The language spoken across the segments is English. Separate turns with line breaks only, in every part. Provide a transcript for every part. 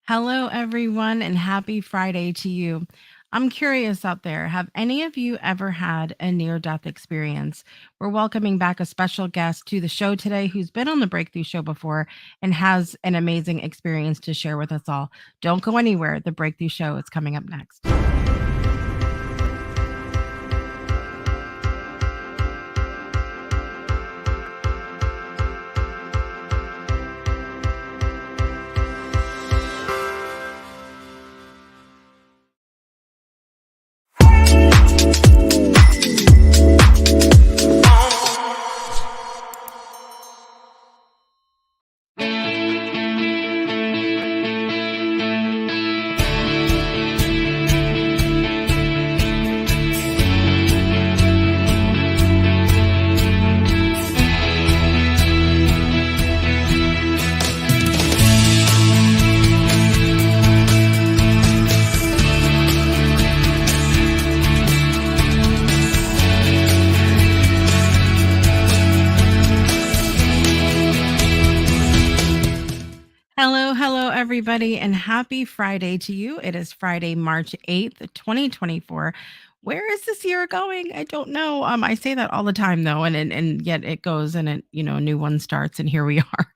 Hello, everyone, and happy Friday to you. I'm curious out there, have any of you ever had a near death experience? We're welcoming back a special guest to the show today who's been on the Breakthrough Show before and has an amazing experience to share with us all. Don't go anywhere. The Breakthrough Show is coming up next. Hello, everybody, and happy Friday to you. It is Friday, March 8th, 2024. Where is this year going? I don't know. I say that all the time, though, and yet it goes and a new one starts, and here we are.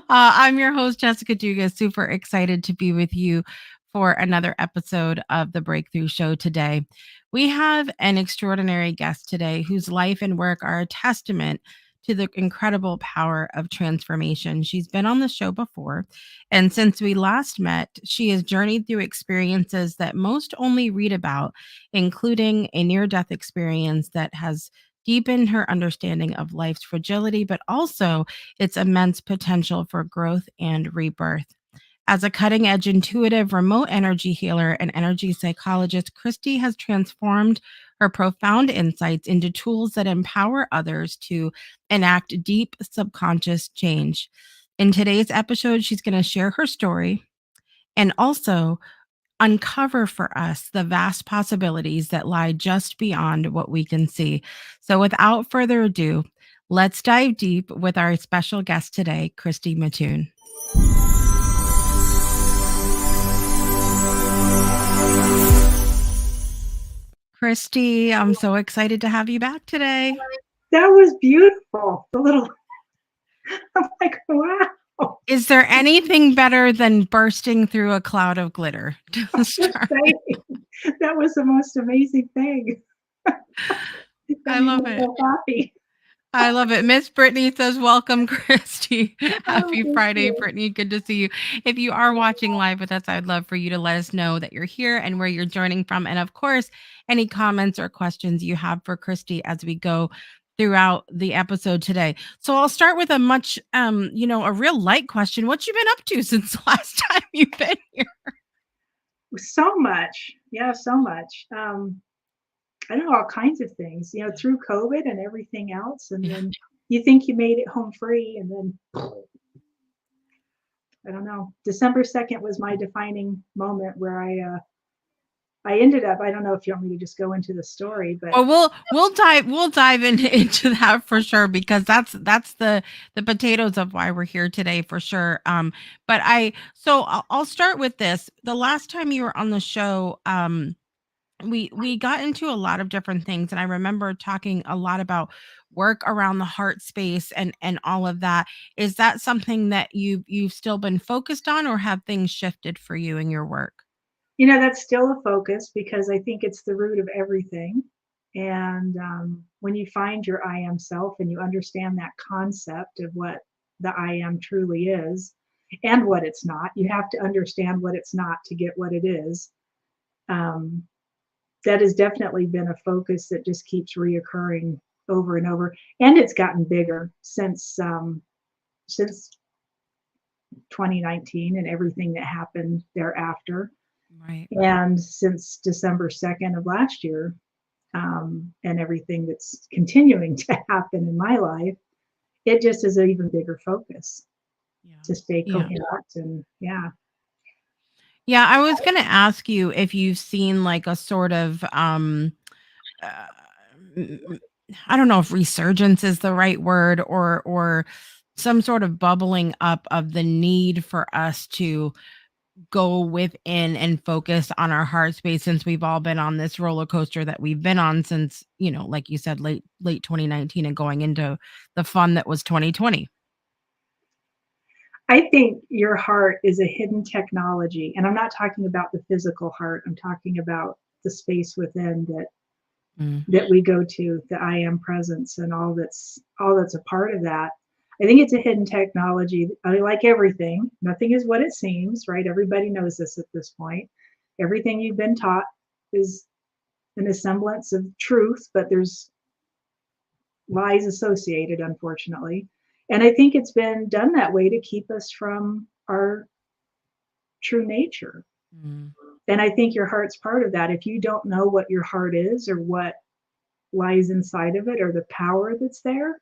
I'm your host, Jessica Dugas. Super excited to be with you for another episode of the Breakthrough Show today. We have an extraordinary guest today whose life and work are a testament to the incredible power of transformation. She's been on the show before, and since we last met, she has journeyed through experiences that most only read about, including a near death experience that has deepened her understanding of life's fragility, but also its immense potential for growth and rebirth. As a cutting edge intuitive remote energy healer and energy psychologist, Christy has transformed her profound insights into tools that empower others to enact deep subconscious change. In today's episode, she's going to share her story and also uncover for us the vast possibilities that lie just beyond what we can see. So, without further ado, let's dive deep with our special guest today, Christy Mattoon. Christy, I'm so excited to have you back today.
That was beautiful. The little, I'm like, wow.
Is there anything better than bursting through a cloud of glitter?
That was the most amazing thing.
I love it.
So happy.
I love it. Miss Brittany says, welcome, Christy. Happy Friday, Brittany. Good to see you. If you are watching live with us, I'd love for you to let us know that you're here and where you're joining from. And of course, any comments or questions you have for Christy as we go throughout the episode today. So I'll start with a much, a real light question. What you been up to since the last time you've been here?
So much. Yeah, so much. I don't know, all kinds of things, through COVID and everything else. And then you think you made it home free. And then, I don't know, December 2nd was my defining moment where I ended up, I don't know if you want me to just go into the story, but
we'll dive into that for sure, because that's the potatoes of why we're here today for sure. But I'll start with this. The last time you were on the show, we got into a lot of different things, and I remember talking a lot about work around the heart space and all of that. Is that something that you've still been focused on, or have things shifted for you in your work?
That's still a focus because I think it's the root of everything. And when you find your I am self and you understand that concept of what the I am truly is and what it's not, you have to understand what it's not to get what it is. That has definitely been a focus that just keeps reoccurring over and over. And it's gotten bigger since 2019 and everything that happened thereafter.
Right.
And since December 2nd of last year, and everything that's continuing to happen in my life, it just is an even bigger focus to stay coherent. And
Yeah, I was going to ask you if you've seen like a sort of, I don't know if resurgence is the right word, or some sort of bubbling up of the need for us to go within and focus on our heart space, since we've all been on this roller coaster that we've been on since, like you said, late 2019 and going into the fun that was 2020.
I think your heart is a hidden technology, and I'm not talking about the physical heart. I'm talking about the space within
Mm,
that we go to, the I am presence and all that's a part of that. I think it's a hidden technology. I like everything. Nothing is what it seems, right? Everybody knows this at this point. Everything you've been taught is an semblance of truth, but there's lies associated, unfortunately. And I think it's been done that way to keep us from our true nature.
mm.
And I think your heart's part of that. If you don't know what your heart is or what lies inside of it or the power that's there,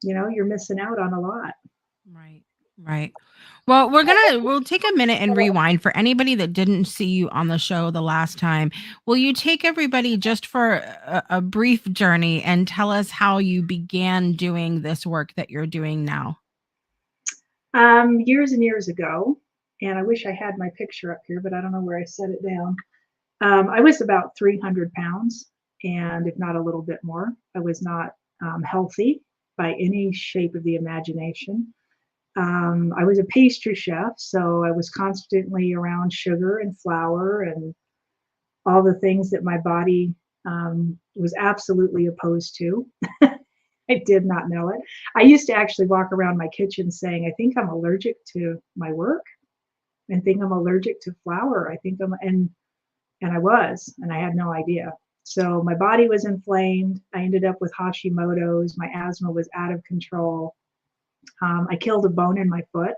you're missing out on a lot.
Right. Right. Well, we'll take a minute and rewind for anybody that didn't see you on the show the last time. Will you take everybody just for a brief journey and tell us how you began doing this work that you're doing now?
Years and years ago, and I wish I had my picture up here, but I don't know where I set it down. I was about 300 pounds, and if not a little bit more. I was not healthy by any shape of the imagination. I was a pastry chef, so I was constantly around sugar and flour and all the things that my body was absolutely opposed to. I did not know it. I used to actually walk around my kitchen saying, I think I'm allergic to my work. I think I'm allergic to flour. I think and I was, and I had no idea. So my body was inflamed. I ended up with Hashimoto's. My asthma was out of control. I killed a bone in my foot.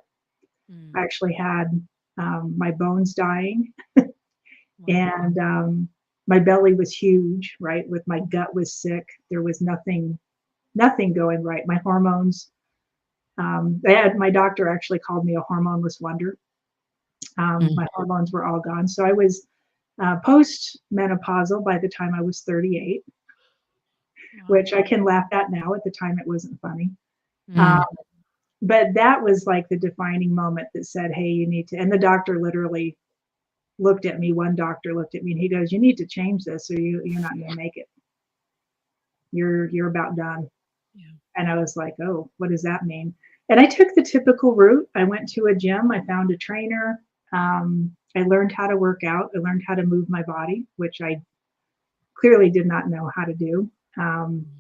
I
Mm,
actually had my bones dying,
wow.
and my belly was huge. Right, with my gut was sick. There was nothing going right. My hormones. My doctor actually called me a hormoneless wonder.
Mm,
My hormones were all gone. So I was post menopausal by the time I was 38,
wow.
which I can laugh at now. At the time, it wasn't funny. Uh,
Mm,
but that was like the defining moment that said, hey, you need to. And the doctor literally looked at me. One doctor looked at me and he goes, you need to change this or you're not going to make it. You're about done.
yeah.
And I was like, oh, what does that mean? And I took the typical route. I went to a gym. I found a trainer. I learned how to work out. I learned how to move my body, which I clearly did not know how to do. Um,
Mm,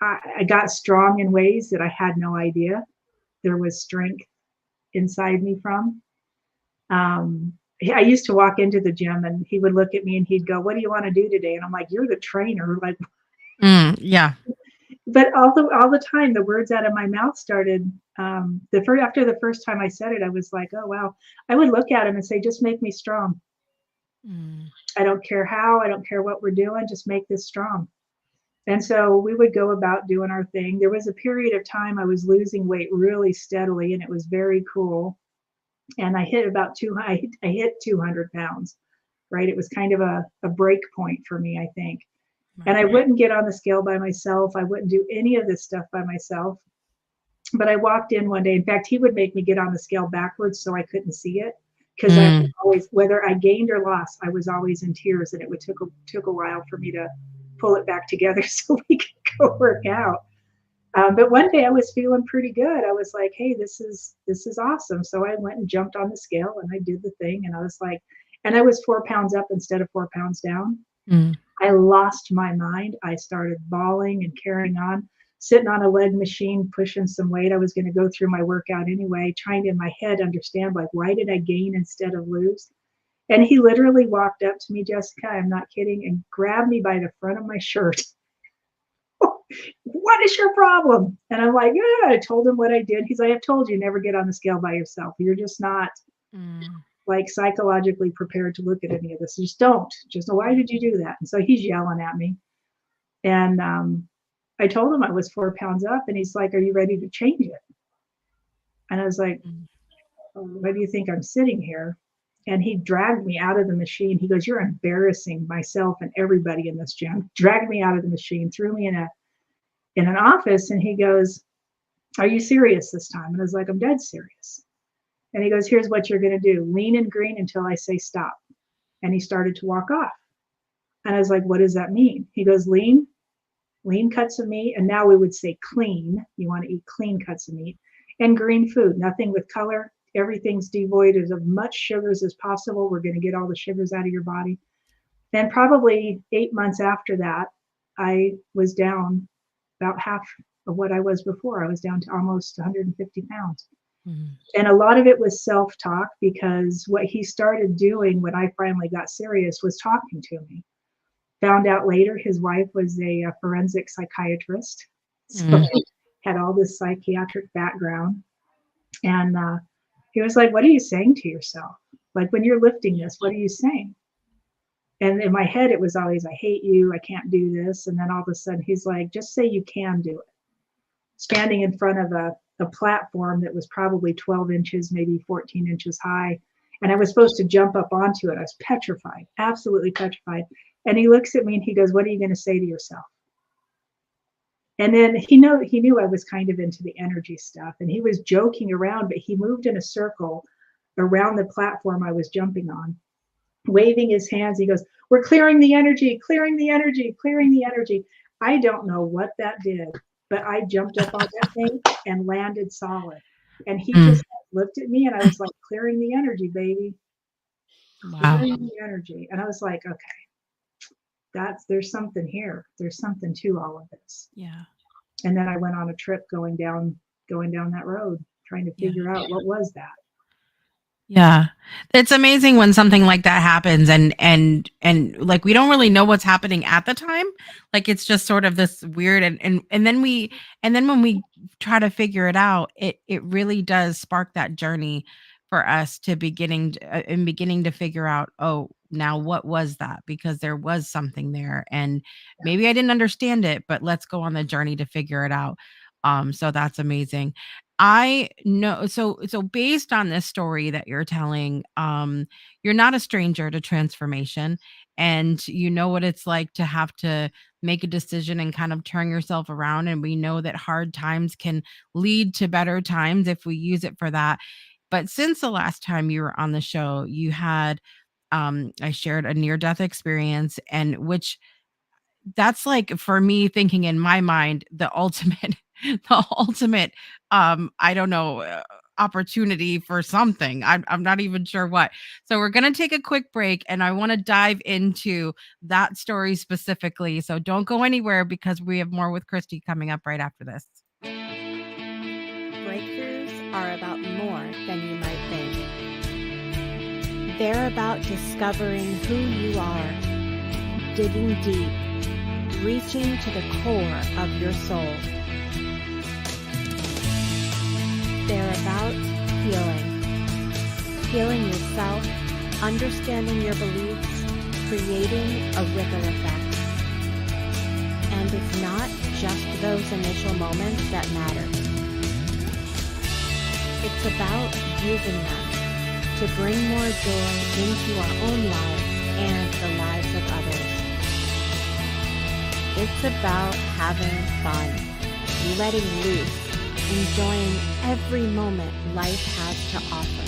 I got strong in ways that I had no idea there was strength inside me from. I used to walk into the gym and he would look at me and he'd go, "What do you want to do today?" And I'm like, "You're the trainer." Like,
yeah.
but all the time, the words out of my mouth started. After the first time I said it, I was like, "Oh wow." I would look at him and say, "Just make me strong.
Mm,
I don't care how. I don't care what we're doing. Just make this strong." And so we would go about doing our thing. There was a period of time I was losing weight really steadily, and it was very cool. And I hit about I hit 200 pounds, right? It was kind of a break point for me, I think. And
right.
I wouldn't get on the scale by myself. I wouldn't do any of this stuff by myself. But I walked in one day. In fact, he would make me get on the scale backwards so I couldn't see it because I was
Mm,
always, whether I gained or lost, I was always in tears, and it would took a while for me to pull it back together so we could go work out. But one day I was feeling pretty good. I was like, "Hey, this is awesome." So I went and jumped on the scale and I did the thing, and I was like, and I was 4 pounds up instead of 4 pounds down.
mm,
I lost my mind. I started bawling and carrying on, sitting on a leg machine, pushing some weight. I was going to go through my workout anyway, trying to in my head understand like why did I gain instead of lose? And he literally walked up to me, Jessica, I'm not kidding, and grabbed me by the front of my shirt. What is your problem? And I'm like, yeah, I told him what I did. He's like, I've told you, never get on the scale by yourself. You're just not
mm,
like psychologically prepared to look at any of this. Just don't. Just why
yeah.
did you do that? And so he's yelling at me. And I told him I was 4 pounds up, and he's like, are you ready to change it? And I was like,
Mm,
why do you think I'm sitting here? And he dragged me out of the machine. He goes, you're embarrassing myself and everybody in this gym. Dragged me out of the machine, threw me in an office, and he goes, are you serious this time? And I was like, I'm dead serious. And he goes, here's what you're going to do. Lean and green until I say stop. And he started to walk off. And I was like, what does that mean? He goes, lean cuts of meat. And now we would say clean. You want to eat clean cuts of meat and green food, nothing with color. Everything's devoid of as much sugars as possible. We're going to get all the sugars out of your body. Then probably 8 months after that, I was down about half of what I was before. I was down to almost 150 pounds.
Mhm.
And a lot of it was self-talk, because what he started doing when I finally got serious was talking to me. Found out later his wife was a forensic psychiatrist. So
Mm.
had all this psychiatric background. And he was like, what are you saying to yourself? Like, when you're lifting this, what are you saying? And in my head, it was always, I hate you, I can't do this. And then all of a sudden he's like, just say you can do it. Standing in front of a platform that was probably 12 inches, maybe 14 inches high. And I was supposed to jump up onto it. I was petrified, absolutely petrified. And he looks at me and he goes, what are you going to say to yourself? And then he knew I was kind of into the energy stuff, and he was joking around, but he moved in a circle around the platform I was jumping on, waving his hands. He goes, we're clearing the energy, clearing the energy, clearing the energy. I don't know what that did, but I jumped up on that thing and landed solid. And he just looked at me, and I was like, clearing the energy, baby.
Wow.
Clearing the energy. And I was like, okay, there's something here. There's something to all of this.
Yeah.
And then I went on a trip going down that road, trying to figure out what was that.
Yeah. It's amazing when something like that happens, and like, we don't really know what's happening at the time. Like, it's just sort of this weird, and then when we try to figure it out, it really does spark that journey for us to beginning to figure out, oh, now what was that? Because there was something there, and maybe I didn't understand it, but let's go on the journey to figure it out. So that's amazing. I know. So based on this story that you're telling, you're not a stranger to transformation, and you know what it's like to have to make a decision and kind of turn yourself around. And we know that hard times can lead to better times if we use it for that. But since the last time you were on the show, you had, I shared a near death experience, and which, that's like, for me, thinking in my mind, the ultimate the ultimate, I don't know, opportunity for something. I'm not even sure what. So we're going to take a quick break, and I want to dive into that story specifically. So don't go anywhere, because we have more with Christy coming up right after this.
Breakthroughs are about more than you might think. They're about discovering who you are, digging deep, reaching to the core of your soul. They're about healing yourself, understanding your beliefs, creating a ripple effect. And it's not just those initial moments that matter. It's about using them to bring more joy into our own lives and the lives of others. It's about having fun, letting loose, enjoying every moment life has to offer.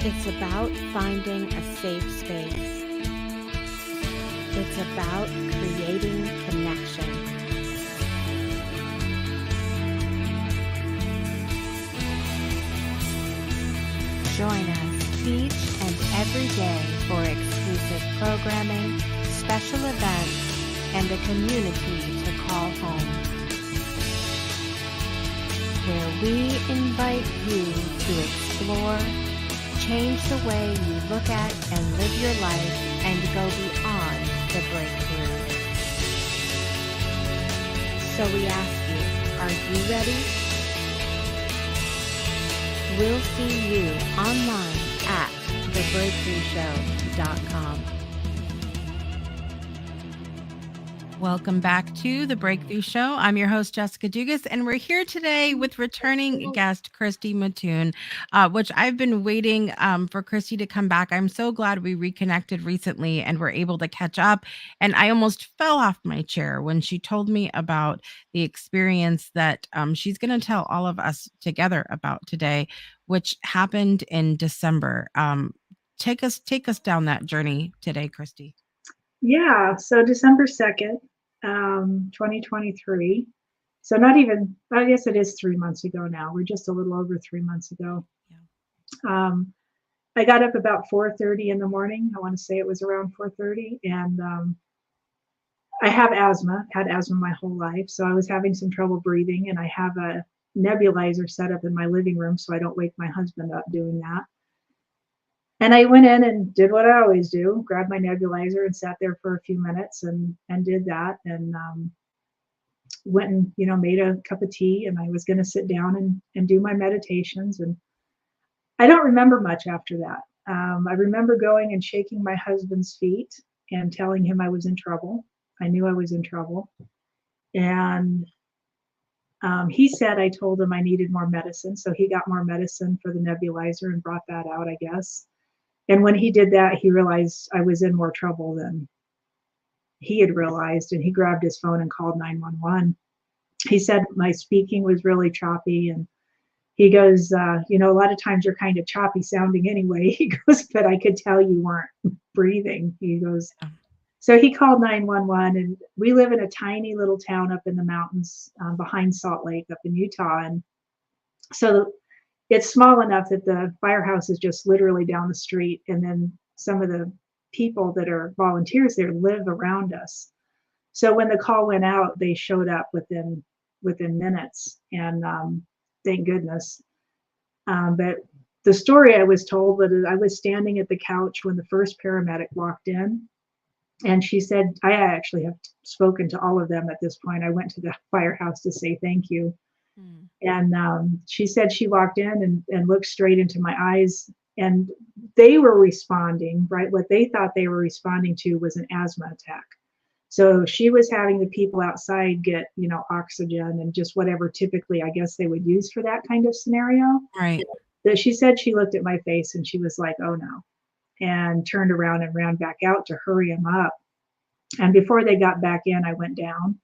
It's about finding a safe space. It's about creating connection. Join us each and every day for exclusive programming, special events, and a community to call home, where we invite you to explore, change the way you look at and live your life, and go beyond the breakthrough. So we ask you, are you ready? We'll see you online at thebreakthroughshow.com.
Welcome back to the Breakthrough Show. I'm your host, Jessica Dugas, and we're here today with returning guest Christy Mattoon, which I've been waiting for Christy to come back. I'm so glad we reconnected recently and were able to catch up. And I almost fell off my chair when she told me about the experience that she's going to tell all of us together about today, which happened in December. Take us down that journey today, Christy.
Yeah, so December 2nd, 2023. So not even, I guess it is 3 months ago now. We're just a little over 3 months ago. I got up about 4:30 in the morning. I want to say it was around 4:30, and I have asthma, had asthma my whole life. So I was having some trouble breathing, and I have a nebulizer set up in my living room so I don't wake my husband up doing that. And I went in and did what I always do, grabbed my nebulizer and sat there for a few minutes and did that, and went and, made a cup of tea, and I was going to sit down and do my meditations. And I don't remember much after that. I remember going and shaking my husband's feet and telling him I was in trouble. I knew I was in trouble. And he said I told him I needed more medicine. So he got more medicine for the nebulizer and brought that out, I guess. And when he did that, he realized I was in more trouble than he had realized. And he grabbed his phone and called 911. He said my speaking was really choppy. And he goes, a lot of times you're kind of choppy sounding anyway. He goes, but I could tell you weren't breathing. He goes, so he called 911. And we live in a tiny little town up in the mountains behind Salt Lake up in Utah. And so it's small enough that the firehouse is just literally down the street. And then some of the people that are volunteers there live around us. So when the call went out, they showed up within minutes. And thank goodness. But the story I was told was I was standing at the couch when the first paramedic walked in. And she said, I actually have spoken to all of them at this point. I went to the firehouse to say thank you. And she said she walked in and looked straight into my eyes, and they were responding, right? What they thought they were responding to was an asthma attack. So she was having the people outside get, oxygen and just whatever typically I guess they would use for that kind of scenario.
Right.
But she said she looked at my face and she was like, oh no, and turned around and ran back out to hurry him up. And before they got back in, I went down.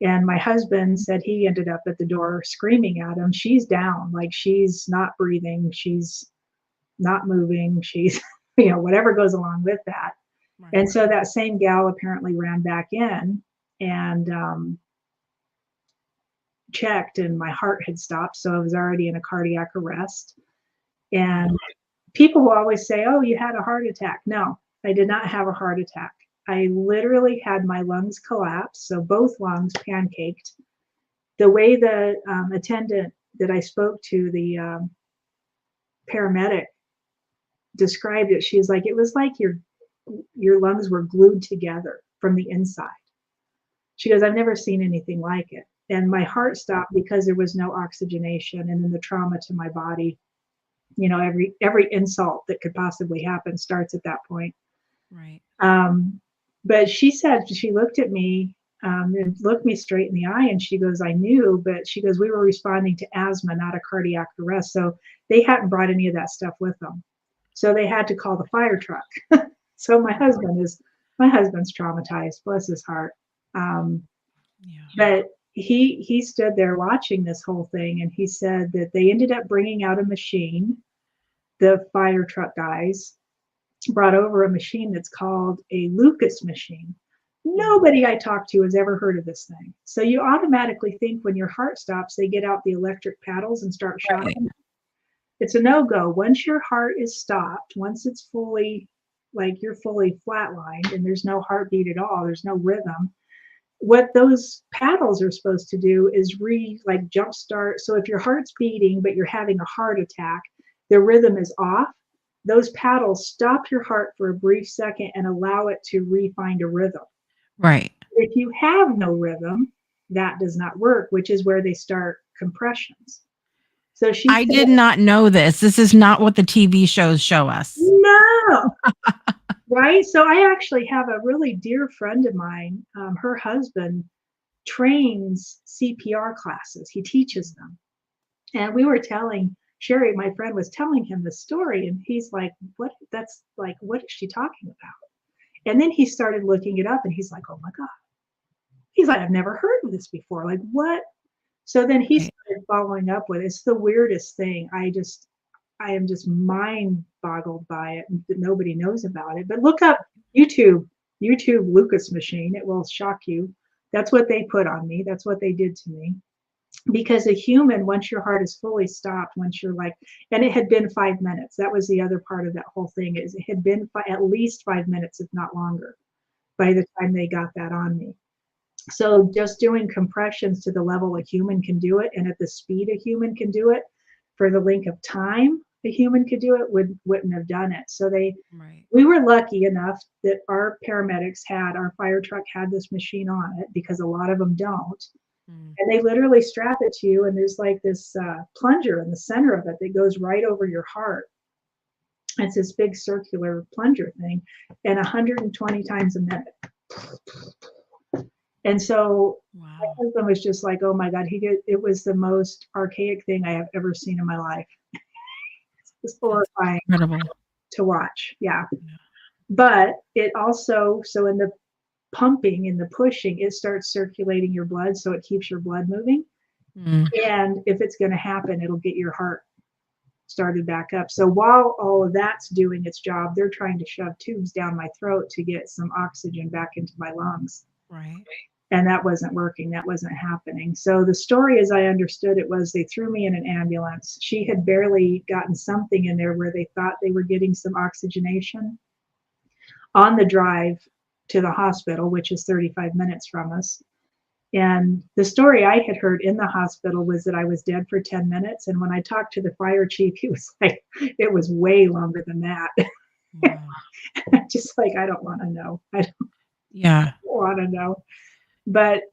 And my husband said he ended up at the door screaming at him. She's down, like she's not breathing. She's not moving. She's, whatever goes along with that. Right. And so that same gal apparently ran back in and checked, and my heart had stopped. So I was already in a cardiac arrest. And people will always say, oh, you had a heart attack. No, I did not have a heart attack. I literally had my lungs collapse, so both lungs pancaked. The way the attendant that I spoke to, the paramedic, described it, she's like, it was like your lungs were glued together from the inside. She goes, I've never seen anything like it. And my heart stopped because there was no oxygenation, and then the trauma to my body. Every insult that could possibly happen starts at that point.
Right.
But she said, she looked at me and looked me straight in the eye, and she goes, I knew, but she goes, we were responding to asthma, not a cardiac arrest. So they hadn't brought any of that stuff with them. So they had to call the fire truck. So my husband's traumatized, bless his heart. But he stood there watching this whole thing, and he said that they ended up bringing out a machine. The fire truck guys brought over a machine that's called a Lucas machine. Nobody I talked to has ever heard of this thing. So you automatically think when your heart stops, they get out the electric paddles and start shocking. Right. It's a no-go. Once your heart is stopped, once it's fully, like you're fully flatlined and there's no heartbeat at all, there's no rhythm, what those paddles are supposed to do is jumpstart. So if your heart's beating, but you're having a heart attack, the rhythm is off. Those paddles stop your heart for a brief second and allow it to re-find a rhythm.
Right.
If you have no rhythm, that does not work, which is where they start compressions. So I
did not know this. This is not what the TV shows show us.
No. Right? So I actually have a really dear friend of mine, her husband trains CPR classes. He teaches them. And we were telling Sherry, my friend was telling him the story, and he's like, "What? That's like, what is she talking about?" And then he started looking it up, and he's like, "Oh my God." He's like, "I've never heard of this before. Like, what?" So then he
Right.
started following up with it. It's the weirdest thing. I am just mind boggled by it that nobody knows about it. But look up YouTube, YouTube Lucas machine. It will shock you. That's what they put on me. That's what they did to me. Because a human, once your heart is fully stopped, once you're like, and it had been 5 minutes. That was the other part of that whole thing is it had been at least 5 minutes, if not longer, by the time they got that on me. So just doing compressions to the level a human can do it and at the speed a human can do it for the length of time a human could do it wouldn't have done it. So
Right.
we were lucky enough that our paramedics had our fire truck had this machine on it because a lot of them don't.
Mm.
And they literally strap it to you and there's like this plunger in the center of it that goes right over your heart. It's this big circular plunger thing and 120 times a minute. And so my
Wow.
husband was just like, "Oh my God," it was the most archaic thing I have ever seen in my life. It's
That's
horrifying
incredible.
to watch. Yeah.
Yeah.
But it also, so in the pumping and the pushing, it starts circulating your blood. So it keeps your blood moving.
Mm.
And if it's going to happen, it'll get your heart started back up. So while all of that's doing its job, they're trying to shove tubes down my throat to get some oxygen back into my lungs.
Right.
And that wasn't working. That wasn't happening. So the story, as I understood it, was they threw me in an ambulance. She had barely gotten something in there where they thought they were getting some oxygenation on the drive to the hospital, which is 35 minutes from us. And the story I had heard in the hospital was that I was dead for 10 minutes. And when I talked to the fire chief, he was like, it was way longer than that.
Wow.
Just like, I don't want to know. I don't
Yeah.
want to know. But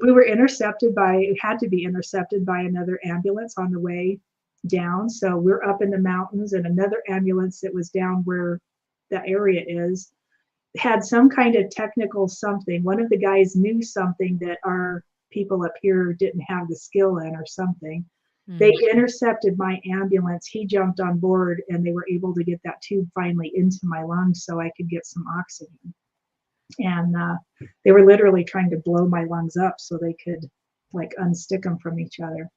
we were intercepted by, it had to be intercepted by another ambulance on the way down. So we're up in the mountains and another ambulance that was down where the area is had some kind of technical something. One of the guys knew something that our people up here didn't have the skill in or something. They
Mm.
intercepted my ambulance. He jumped on board and they were able to get that tube finally into my lungs so I could get some oxygen. And they were literally trying to blow my lungs up so they could like unstick them from each other.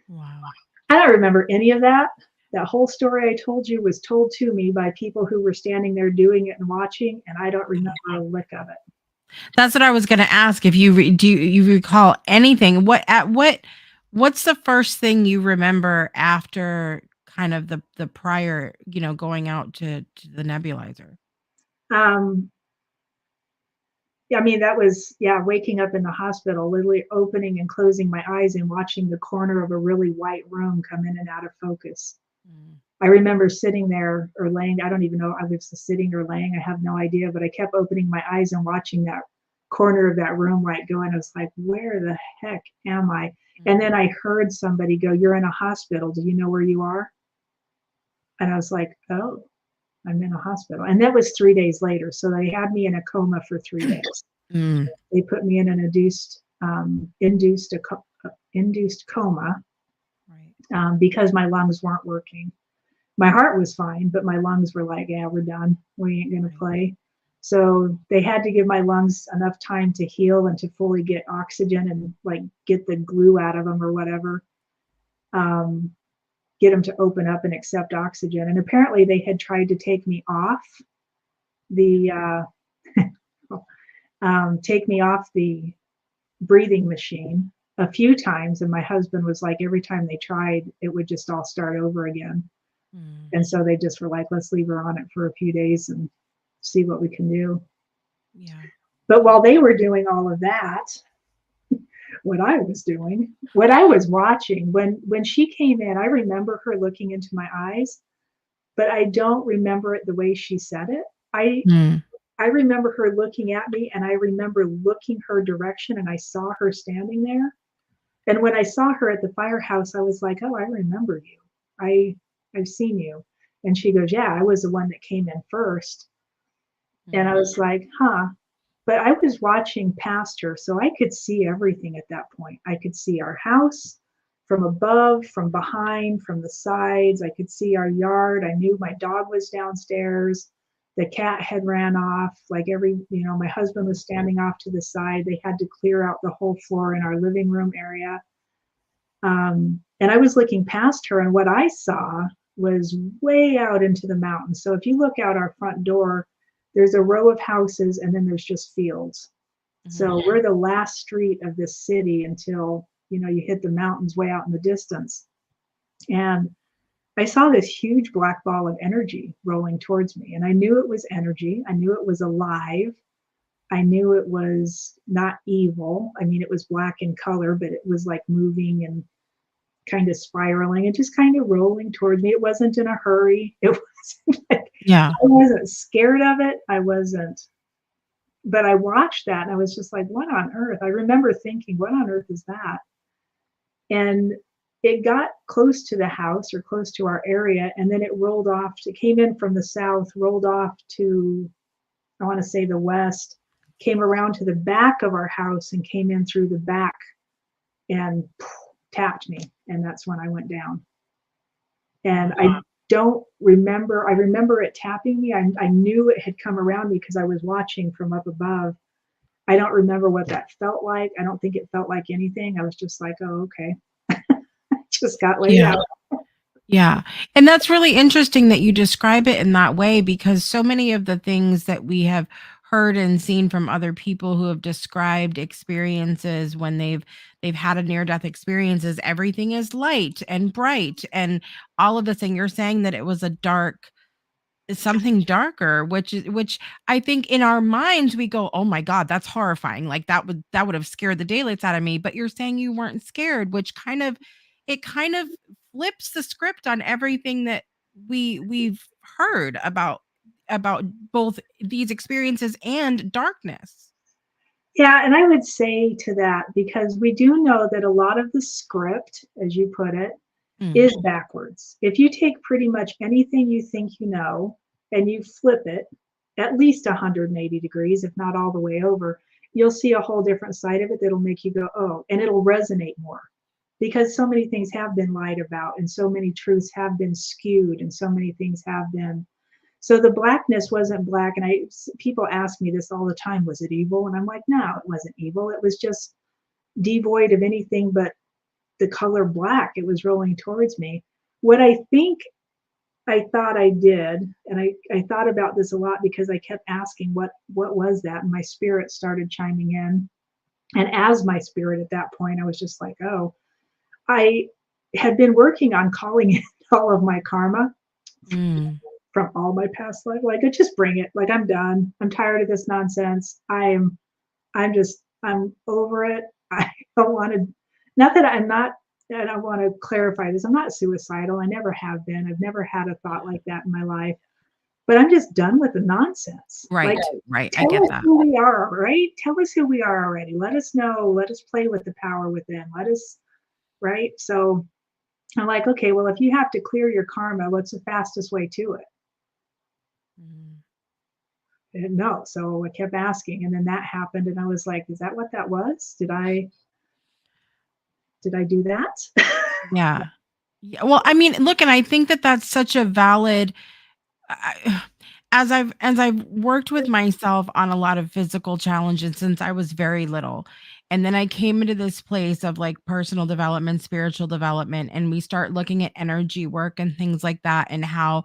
Wow.
I don't remember any of that. That whole story I told you was told to me by people who were standing there doing it and watching, and I don't remember a lick of it.
That's what I was going to ask. If do you recall anything? What's the first thing you remember after kind of the prior, going out to the nebulizer?
Um, I mean, that was, yeah, waking up in the hospital, literally opening and closing my eyes and watching the corner of a really white room come in and out of focus.
Mm.
I remember sitting there or laying, I don't even know, I was sitting or laying, I have no idea, but I kept opening my eyes and watching that corner of that room light go. And I was like, where the heck am I? And then I heard somebody go, "You're in a hospital. Do you know where you are?" And I was like, oh, I'm in a hospital. And that was 3 days later. So they had me in a coma for 3 days.
Mm.
They put me in an induced coma
Right.
because my lungs weren't working. My heart was fine, but my lungs were like, yeah, we're done. We ain't going to
Right.
play. So they had to give my lungs enough time to heal and to fully get oxygen and like get the glue out of them or whatever. Get them to open up and accept oxygen. And apparently they had tried to take me off the breathing machine a few times. And my husband was like, every time they tried, it would just all start over again.
Mm.
And so they just were like, let's leave her on it for a few days and see what we can do.
Yeah.
But while they were doing all of that, what I was doing, what I was watching, when she came in, I remember her looking into my eyes, but I don't remember it the way she said it.
Mm.
I remember her looking at me and I remember looking her direction and I saw her standing there. And when I saw her at the firehouse, I was like, oh, I remember you. I've seen you. And she goes, yeah, I was the one that came in first. And I
Mhm.
was like, huh. But I was watching past her, so I could see everything at that point. I could see our house from above, from behind, from the sides. I could see our yard. I knew my dog was downstairs. The cat had ran off. Like my husband was standing off to the side. They had to clear out the whole floor in our living room area. And I was looking past her, and what I saw was way out into the mountains. So if you look out our front door, there's a row of houses, and then there's just fields.
Mhm.
So we're the last street of this city until you hit the mountains way out in the distance. And I saw this huge black ball of energy rolling towards me, and I knew it was energy. I knew it was alive. I knew it was not evil. I mean, it was black in color, but it was like moving and kind of spiraling and just kind of rolling towards me. It wasn't in a hurry. It wasn't like
Yeah.
I wasn't scared of it. I wasn't, but I watched that and I was just like, what on earth? I remember thinking, what on earth is that? And it got close to the house or close to our area, and then it rolled off. It came in from the south, rolled off to, I want to say, the west, came around to the back of our house and came in through the back and tapped me. And that's when I went down. And I don't remember, I remember it tapping me. I knew it had come around me because I was watching from up above. I don't remember what that felt like. I don't think it felt like anything. I was just like, oh, okay. Just got laid
Yeah.
out.
Yeah. And that's really interesting that you describe it in that way, because so many of the things that we have heard and seen from other people who have described experiences when they've had a near death experiences, everything is light and bright and all of this, and you're saying that it was a dark, something darker, which I think in our minds we go, "Oh my god, that's horrifying." Like that would have scared the daylights out of me, but you're saying you weren't scared, which kind of flips the script on everything that we've heard about both these experiences and darkness.
Yeah, and I would say to that, because we do know that a lot of the script, as you put it,
Mm,
is backwards. If you take pretty much anything you think you know and you flip it at least 180 degrees, if not all the way over, you'll see a whole different side of it that'll make you go, oh, and it'll resonate more because so many things have been lied about and so many truths have been skewed and so many things have been. So the blackness wasn't black. And people ask me this all the time, was it evil? And I'm like, no, it wasn't evil. It was just devoid of anything but the color black. It was rolling towards me. What I think I thought I did, and I thought about this a lot because I kept asking what was that? And my spirit started chiming in. And as my spirit at that point, I was just like, oh, I had been working on calling in all of my karma
mm,
from all my past life. Like, I just bring it. Like, I'm done. I'm tired of this nonsense. I'm over it. I don't want to, not that I'm not, and I want to clarify this. I'm not suicidal. I never have been. I've never had a thought like that in my life, but I'm just done with the nonsense. Like,
right, right. I
tell
get
us
that.
who we are, right? Tell us who we are already. Let us know. Let us play with the power within. Let us, right? So I'm like, okay, well, if you have to clear your karma, what's the fastest way to it?
Mm.
And no. So I kept asking, and then that happened, and I was like, is that what that was? Did I do that?
Yeah. Yeah. Well, I mean, look, and I think that that's such a valid I as I've worked with myself on a lot of physical challenges since I was very little, and then I came into this place of, like, personal development, spiritual development, and we start looking at energy work and things like that, and how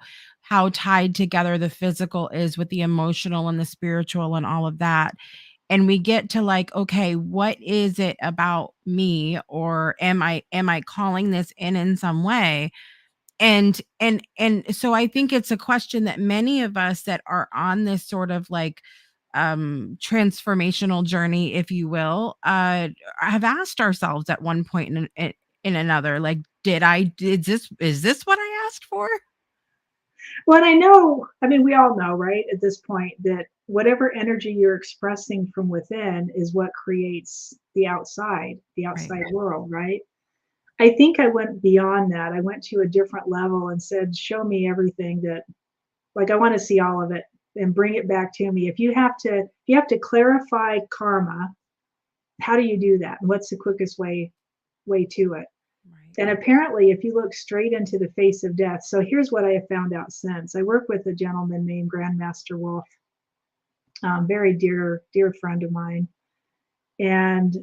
tied together the physical is with the emotional and the spiritual and all of that, and we get to, like, okay, what is it about me, or am I calling this in some way? And so I think it's a question that many of us that are on this sort of like transformational journey, if you will, have asked ourselves at one point in another, like, did this is this what I asked for?
Well, I know, I mean, we all know, right, at this point, that whatever energy you're expressing from within is what creates the
Right.
outside world, right? I think I went beyond that. I went to a different level and said, show me everything that, like, I want to see all of it. and bring it back to me. If you have to clarify karma, how do you do that? And what's the quickest way to it?
Right.
And apparently, if you look straight into the face of death, so here's what I have found out since. I work with a gentleman named Grandmaster Wolf, very dear friend of mine, and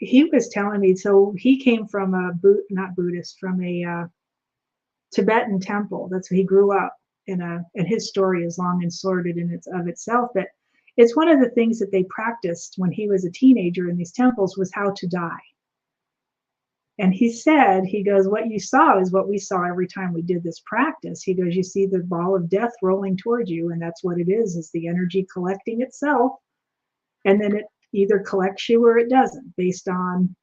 he was telling me. So he came from not Buddhist, from a Tibetan temple. That's where he grew up and his story is long and sordid in itself. But it's one of the things that they practiced when he was a teenager in these temples was how to die. And he said, he goes, what you saw is what we saw every time we did this practice. He goes, you see the ball of death rolling towards you, and that's what it is the energy collecting itself. And then it either collects you or it doesn't, based on,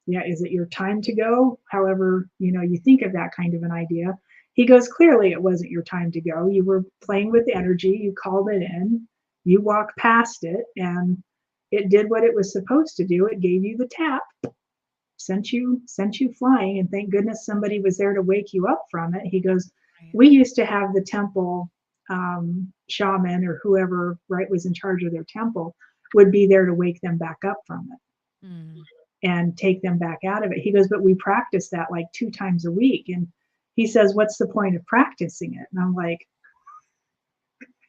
is it your time to go? However, you think of that kind of an idea. He goes, clearly it wasn't your time to go. You were playing with energy, you called it in, you walked past it, and it did what it was supposed to do. It gave you the tap, sent you flying, and thank goodness somebody was there to wake you up from it. He goes, we used to have the temple shaman or whoever was in charge of their temple would be there to wake them back up from it and take them back out of it. He goes, but we practice that like 2 times a week. And he says, what's the point of practicing it? And I'm like,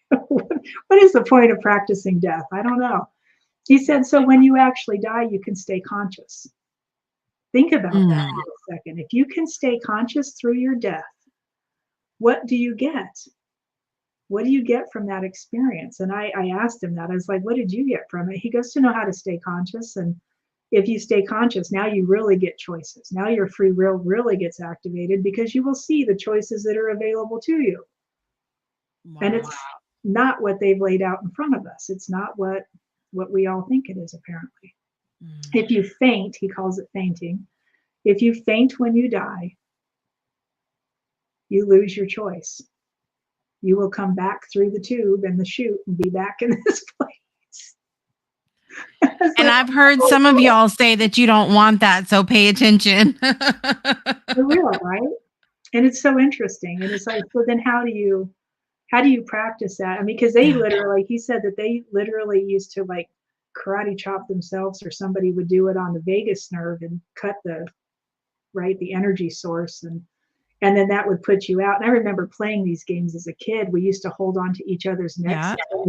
what is the point of practicing death? I don't know. He said, so when you actually die, you can stay conscious. Think about that for a second. If you can stay conscious through your death, what do you get? What do you get from that experience? And I asked him that. I was like, what did you get from it? He goes, to know how to stay conscious. And if you stay conscious, now you really get choices. Now your free will really gets activated because you will see the choices that are available to you. Wow. And it's not what they've laid out in front of us. It's not what we all think it is, apparently. If you faint, he calls it fainting. If you faint when you die, you lose your choice. You will come back through the tube and the chute and be back in this place.
And I've heard some of y'all say that you don't want that, so pay attention.
For real, right? And it's so interesting. And it's like, so then how do you practice that? I mean, because they literally, he said that they literally used to like karate chop themselves, or somebody would do it on the vagus nerve and cut the energy source, and then that would put you out. And I remember playing these games as a kid. We used to hold on to each other's necks.
Yeah.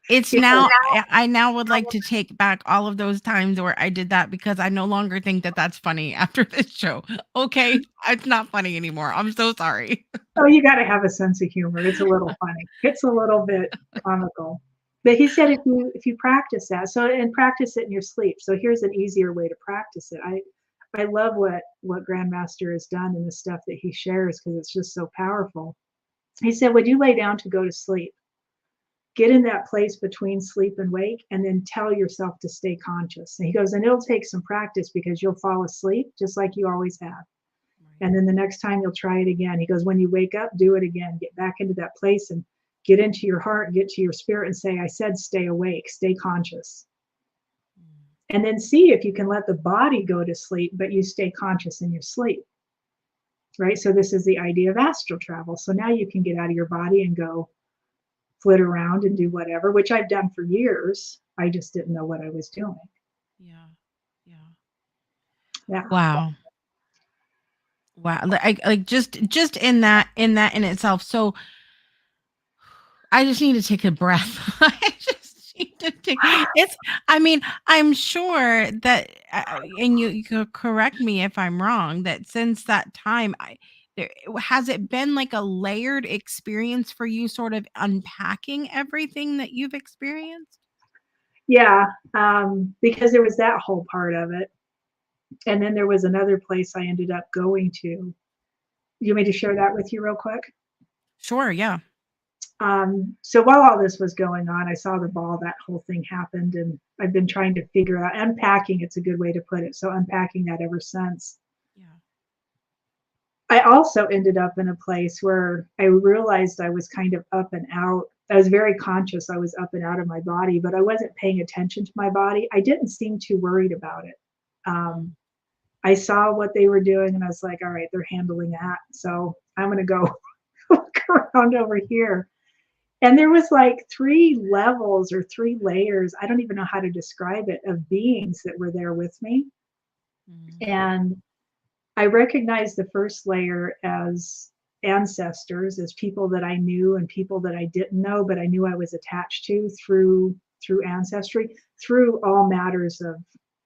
It's now, I now would like to take back all of those times where I did that, because I no longer think that that's funny after this show. Okay, it's not funny anymore. I'm so sorry.
Oh, you got to have a sense of humor. It's a little funny. It's a little bit comical. But he said if you practice that, and practice it in your sleep. So here's an easier way to practice it. I love what Grandmaster has done and the stuff that he shares, because it's just so powerful. He said, when you lay down to go to sleep, get in that place between sleep and wake, and then tell yourself to stay conscious. And he goes, and it'll take some practice because you'll fall asleep just like you always have. And then the next time you'll try it again. He goes, when you wake up, do it again. Get back into that place and get into your heart, get to your spirit and say, I said, stay awake, stay conscious. And then see if you can let the body go to sleep, but you stay conscious in your sleep. Right? So this is the idea of astral travel. So now you can get out of your body and go flit around and do whatever, which I've done for years. I just didn't know what I was doing. Yeah.
Wow. Like just in that in itself. So I just need to take a breath. I just need to take it's. I mean, I'm sure that, and you could correct me if I'm wrong, that since that time, has it been like a layered experience for you, sort of unpacking everything that you've experienced?
Yeah, because there was that whole part of it. And then there was another place I ended up going to. You want me to share that with you real quick?
Sure, yeah.
So while all this was going on, I saw the ball, that whole thing happened, and I've been trying to figure out, unpacking, it's a good way to put it. So unpacking that ever since.
Yeah.
I also ended up in a place where I realized I was kind of up and out. I was very conscious. I was up and out of my body, but I wasn't paying attention to my body. I didn't seem too worried about it. I saw what they were doing and I was like, all right, they're handling that. So I'm going to go around over here. And there was like 3 levels or 3 layers, I don't even know how to describe it, of beings that were there with me. And I recognized the first layer as ancestors, as people that I knew and people that I didn't know, but I knew I was attached to through ancestry, through all matters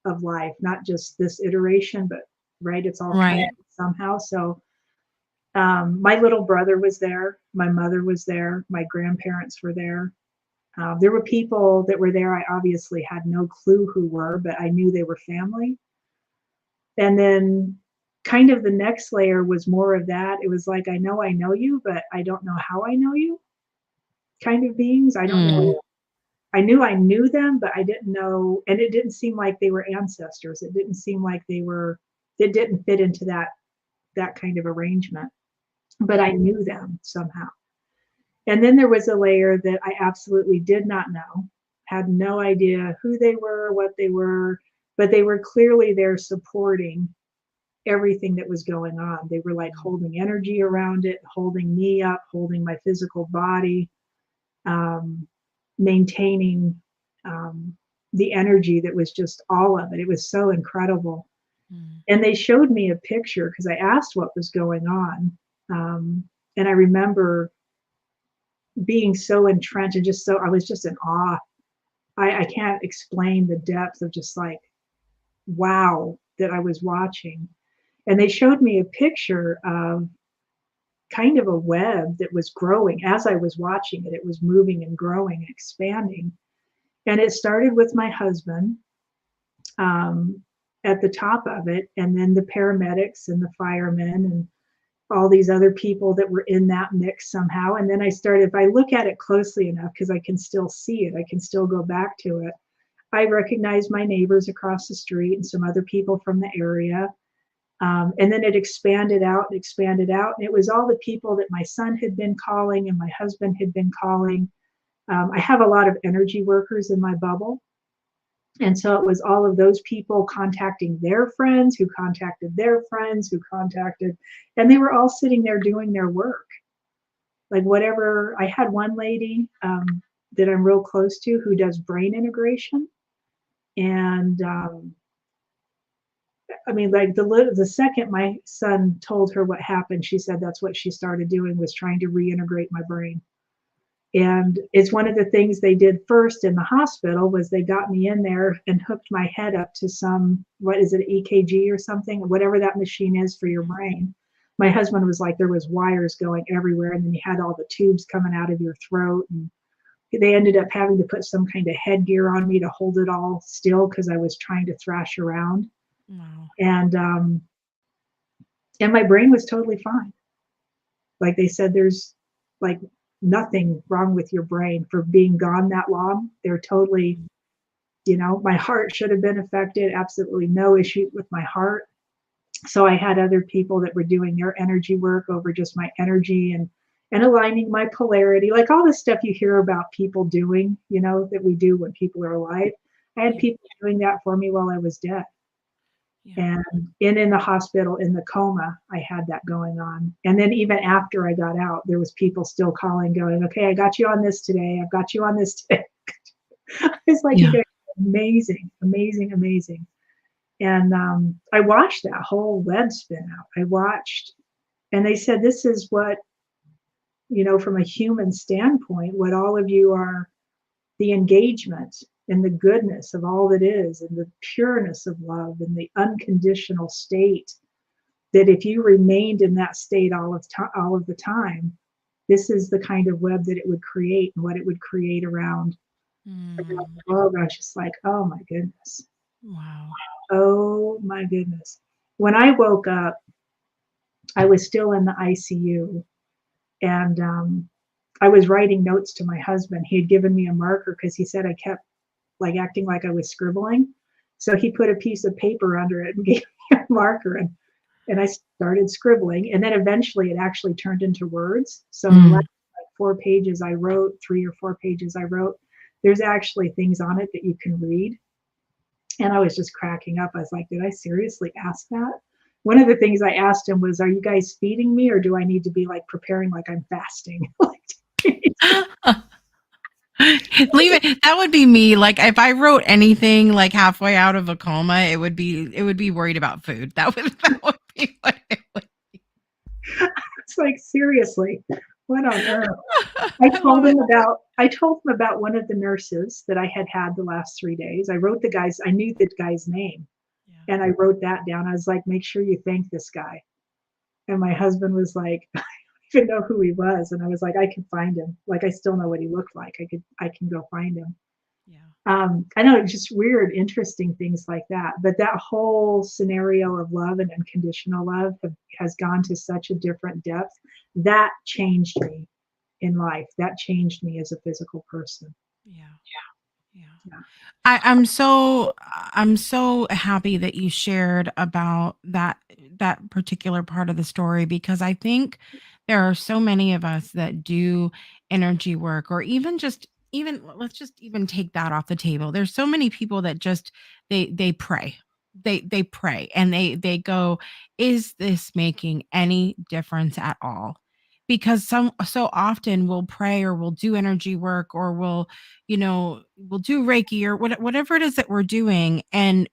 of life, not just this iteration, but right, it's all
Right.
connected somehow. So my little brother was there, my mother was there, my grandparents were there. There were people that were there I obviously had no clue who were, but I knew they were family. And then kind of the next layer was more of that. It was like, I know you, but I don't know how I know you kind of beings. I don't
Mm.
know. I knew I knew them, but I didn't know. And it didn't seem like they were ancestors. It didn't seem like it didn't fit into that kind of arrangement, but I knew them somehow. And then there was a layer that I absolutely did not know, had no idea who they were, what they were, but they were clearly there supporting everything that was going on. They were like holding energy around it, holding me up, holding my physical body, maintaining the energy that was just all of it. It was so incredible. And they showed me a picture because I asked what was going on. And I remember being so entrenched and I was just in awe. I can't explain the depth of just like, wow, that I was watching. And they showed me a picture of kind of a web that was growing as I was watching it. It was moving and growing and expanding. And it started with my husband at the top of it, and then the paramedics and the firemen and all these other people that were in that mix somehow. And then I started, if I look at it closely enough, because I can still see it, I can still go back to it. I recognized my neighbors across the street and some other people from the area. And then it expanded out and expanded out. And it was all the people that my son had been calling and my husband had been calling. I have a lot of energy workers in my bubble. And so it was all of those people contacting their friends who contacted their friends who contacted, and they were all sitting there doing their work. Like whatever, I had one lady that I'm real close to who does brain integration. And I mean, like the second my son told her what happened, she said that's what she started doing, was trying to reintegrate my brain. And it's one of the things they did first in the hospital was they got me in there and hooked my head up to some, what is it, EKG or something, whatever that machine is for your brain. My husband was like, there was wires going everywhere, and then you had all the tubes coming out of your throat. And they ended up having to put some kind of headgear on me to hold it all still because I was trying to thrash around.
Wow.
And my brain was totally fine. Like they said, there's like nothing wrong with your brain for being gone that long. They're totally, my heart should have been affected. Absolutely no issue with my heart. So I had other people that were doing their energy work over just my energy and aligning my polarity, like all the stuff you hear about people doing, that we do when people are alive. I had people doing that for me while I was dead. And in the hospital, in the coma, I had that going on. And then even after I got out, there was people still calling, going, okay, I got you on this today. I've got you on this today. It's like, you guys are amazing, amazing, amazing. And I watched that whole web spin out. I watched, and they said, this is what, from a human standpoint, what all of you are, the engagement and the goodness of all that is, and the pureness of love and the unconditional state, that if you remained in that state all of the time, this is the kind of web that it would create and what it would create around the world. I was just like, oh my goodness.
Wow.
Oh my goodness. When I woke up, I was still in the ICU, and I was writing notes to my husband. He had given me a marker because he said I kept like acting like I was scribbling. So he put a piece of paper under it and gave me a marker, and I started scribbling. And then eventually it actually turned into words. So the last like 4 pages I wrote, 3 or 4 pages I wrote, there's actually things on it that you can read. And I was just cracking up. I was like, did I seriously ask that? one of the things I asked him was, "Are you guys feeding me, or do I need to be like preparing like I'm fasting?"
Leave it. That would be me. Like if I wrote anything like halfway out of a coma, it would be worried about food. That would be what it would.
It's like, seriously, what on earth?
I love it.
I told him about one of the nurses that I had the last 3 days. I knew the guy's name,
Yeah.
and I wrote that down. I was like, "Make sure you thank this guy." And my husband was like, "I don't even know who he was." And I was like, "I can find him. Like, I still know what he looked like. I can go find him."
Yeah.
I know, it's just weird, interesting things like that. But that whole scenario of love and unconditional love has gone to such a different depth. That changed me in life. That changed me as a physical person.
Yeah. Yeah.
Yeah.
I'm so happy that you shared about that particular part of the story, because I think there are so many of us that do energy work, or even just even let's just even take that off the table. There's so many people that just they pray. They pray and they go, is this making any difference at all? Because so often we'll pray or we'll do energy work or we'll do Reiki or whatever it is that we're doing, and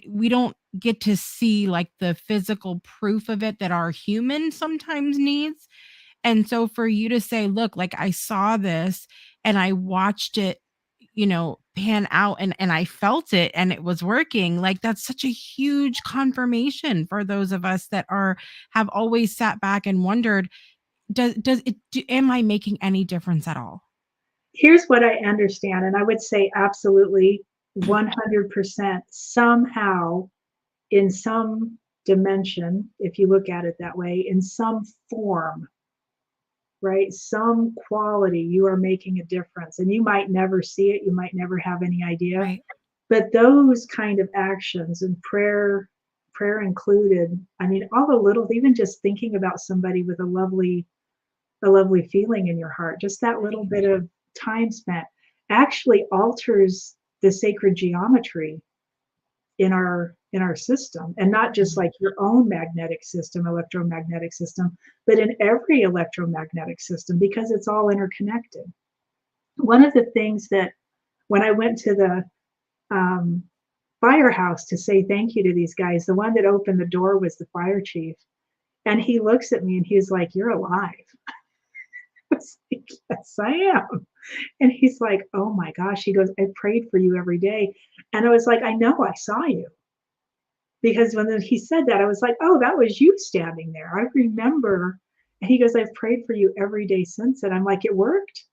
we don't get to see like the physical proof of it that our human sometimes needs. And so for you to say, look, like I saw this and I watched it, pan out, and I felt it and it was working, like that's such a huge confirmation for those of us that have always sat back and wondered, am I making any difference at all?
Here's what I understand, and I would say absolutely 100% somehow, in some dimension, if you look at it that way, in some form, right? Some quality, you are making a difference. And you might never see it, you might never have any idea.
Right.
But those kind of actions, and prayer included, I mean, all the little, even just thinking about somebody with a lovely feeling in your heart, just that little
Right.
bit of time spent actually alters the sacred geometry in our system, and not just
Mhm.
like your own magnetic system, electromagnetic system, but in every electromagnetic system, because it's all interconnected. One of the things that, when I went to the um, firehouse to say thank you to these guys, the one that opened the door was the fire chief, and he looks at me and he's like, "You're alive." I was like, "Yes, I am." And he's like, "Oh my gosh." He goes, "I prayed for you every day." And I was like, "I know, I saw you." Because when he said that, I was like, "Oh, that was you standing there. I remember." And he goes, "I've prayed for you every day since." And I'm like, "It worked?"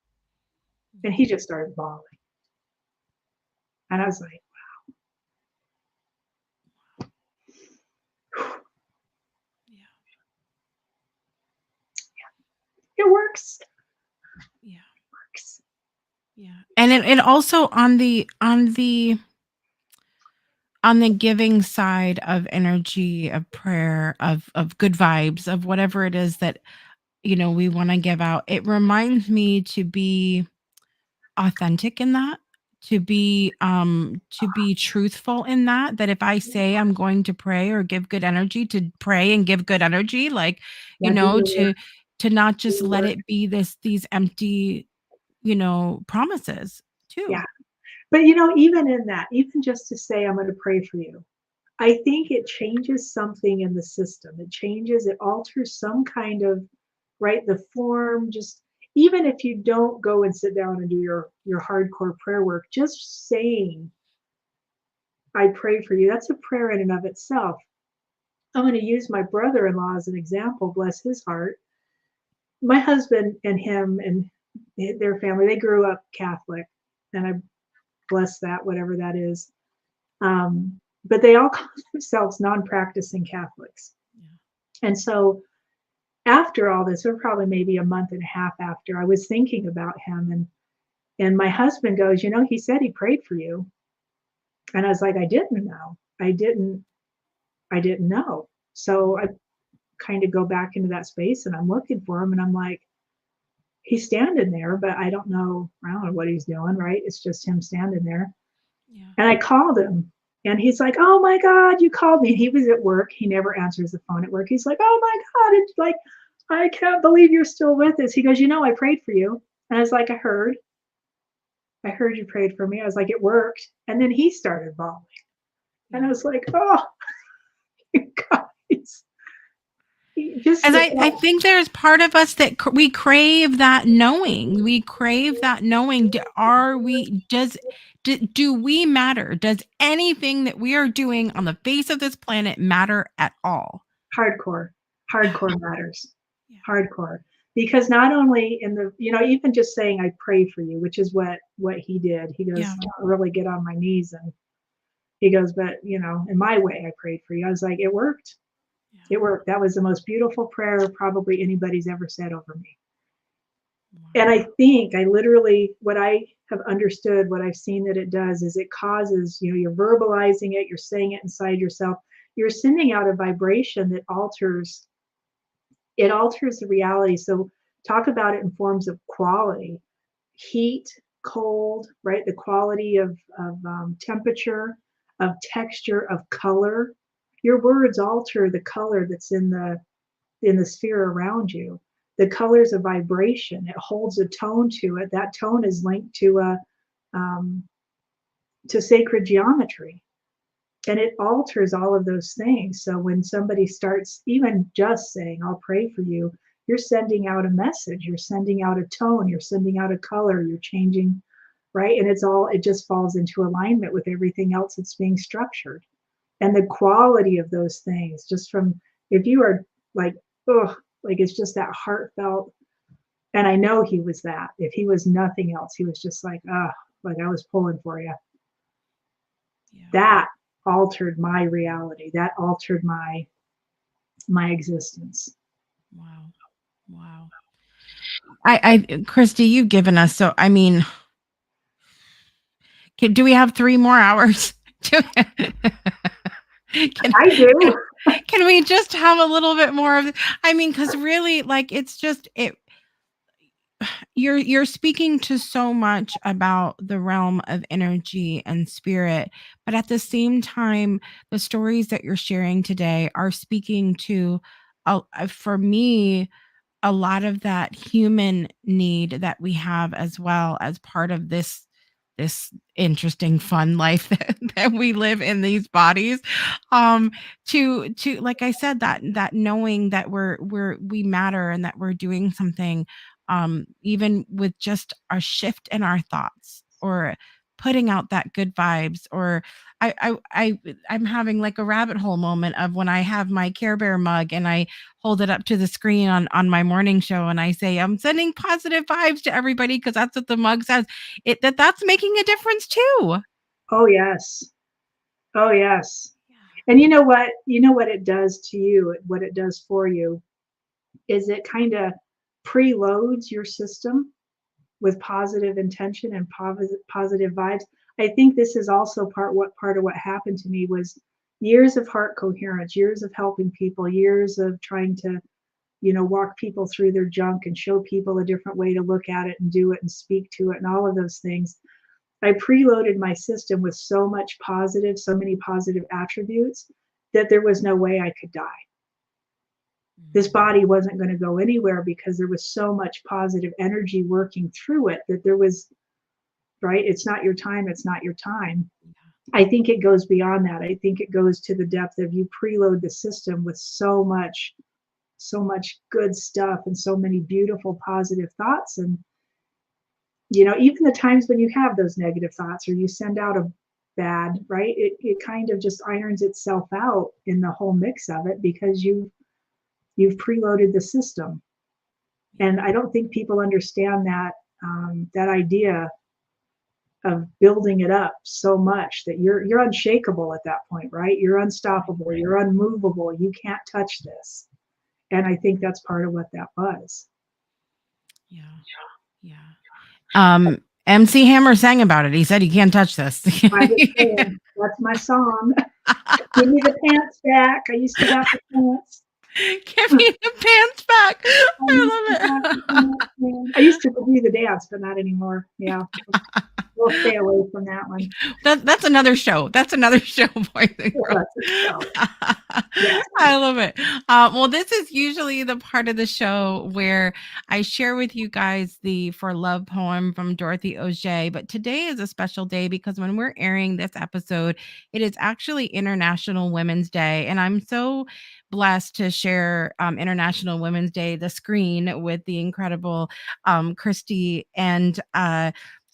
And he just started bawling. And I was like,
Yeah.
"It works. It
Yeah.
works."
Yeah. And it also on the giving side of energy, of prayer, of good vibes, of whatever it is that we want to give out. It reminds me to be authentic in that, to be truthful in that if I say I'm going to pray or give good energy, to pray and give good energy, like,
Yeah, do your work.
to not
Do
just
your
let
work.
it be these empty, promises
Yeah.
too.
But even in that, even just to say, "I'm going to pray for you," I think it changes something in the system. It alters some kind of, right, the form. Just, even if you don't go and sit down and do your hardcore prayer work, just saying, "I pray for you," that's a prayer in and of itself. I'm going to use my brother-in-law as an example, bless his heart. My husband and him and their family, they grew up Catholic, and I bless that, whatever that is. But they all call themselves non-practicing Catholics.
Yeah.
And so after all this, or probably maybe a month and a half after, I was thinking about him, and my husband goes, "He said he prayed for you." And I was like, "I didn't know. I didn't know." So I kind of go back into that space and I'm looking for him, and I'm like, he's standing there, but I don't know what he's doing, right? It's just him standing there.
Yeah.
And I called him And he's like, "Oh my God, you called me." He was at work. He never answers the phone at work. He's like, "Oh my God, it's like, I can't believe you're still with us." He goes, I prayed for you. And I was like, I heard you prayed for me. I was like, it worked. And then he started bawling. And I was like, oh, you guys. Just
And I think there's part of us that we crave that knowing. We crave that knowing. Do we matter? Does anything that we are doing on the face of this planet matter at all?
Hardcore matters. Hardcore. Because not only in the, even just saying I pray for you, which is what he did. He goes, "Don't really get on my knees." And he goes, "But, in my way, I prayed for you." I was like, it worked. It worked. That was the most beautiful prayer probably anybody's ever said over me. And I think what I have understood, what I've seen that it does is it causes, you're verbalizing it, you're saying it inside yourself, you're sending out a vibration that alters the reality. So talk about it in forms of quality, heat, cold, right? The quality of temperature, of texture, of color. Your words alter the color that's in the sphere around you. The color's a vibration. It holds a tone to it. That tone is linked to sacred geometry, and it alters all of those things. So when somebody starts even just saying, "I'll pray for you," you're sending out a message. You're sending out a tone. You're sending out a color. You're changing, right? And it just falls into alignment with everything else that's being structured. And the quality of those things, just from, if you are like, oh, like it's just that heartfelt. And I know he was that. If he was nothing else, he was just like, like I was pulling for you. Yeah. That altered my reality. That altered my existence.
Wow. Christy, you've given us do we have 3 more hours?
I do.
Can we just have a little bit more of? Because really, it's just it. You're speaking to so much about the realm of energy and spirit, but at the same time, the stories that you're sharing today are speaking to, for me, a lot of that human need that we have as well as part of this interesting fun life that we live in these bodies, to like I said, that knowing that we matter and that we're doing something, even with just a shift in our thoughts or putting out that good vibes. Or I'm having like a rabbit hole moment of when I have my Care Bear mug and I hold it up to the screen on my morning show and I say, "I'm sending positive vibes to everybody," because that's what the mug says. That's making a difference too.
Oh yes. And you know what it does to you, what it does for you is it kind of preloads your system with positive intention and positive vibes. I think this is also part of what happened to me was years of heart coherence, years of helping people, years of trying to, walk people through their junk and show people a different way to look at it and do it and speak to it and all of those things. I preloaded my system with so many positive attributes that there was no way I could die. This body wasn't going to go anywhere because there was so much positive energy working through it that there was, right? It's not your time. It's not your time. I think it goes beyond that. I think it goes to the depth of you preload the system with so much good stuff and so many beautiful positive thoughts. And, even the times when you have those negative thoughts or you send out a bad, right? It kind of just irons itself out in the whole mix of it because you've preloaded the system. And I don't think people understand that idea of building it up so much that you're unshakable at that point, right? You're unstoppable, you're unmovable, you can't touch this. And I think that's part of what that was.
Yeah. MC Hammer sang about it. He said, "You can't touch this."
That's my song. Give me the pants back. I used to have the pants.
Give me the pants back. I love it.
I used to do the dance, but not anymore. Yeah. we'll stay away from that one.
That's another show. That's another show, boys and
Yeah,
girls.
that's a show. Yes.
I love it. Well, this is usually the part of the show where I share with you guys the For Love poem from Dorothy Auger. But today is a special day because when we're airing this episode, it is actually International Women's Day. And I'm so blessed to share International Women's Day, the screen with the incredible Christy. And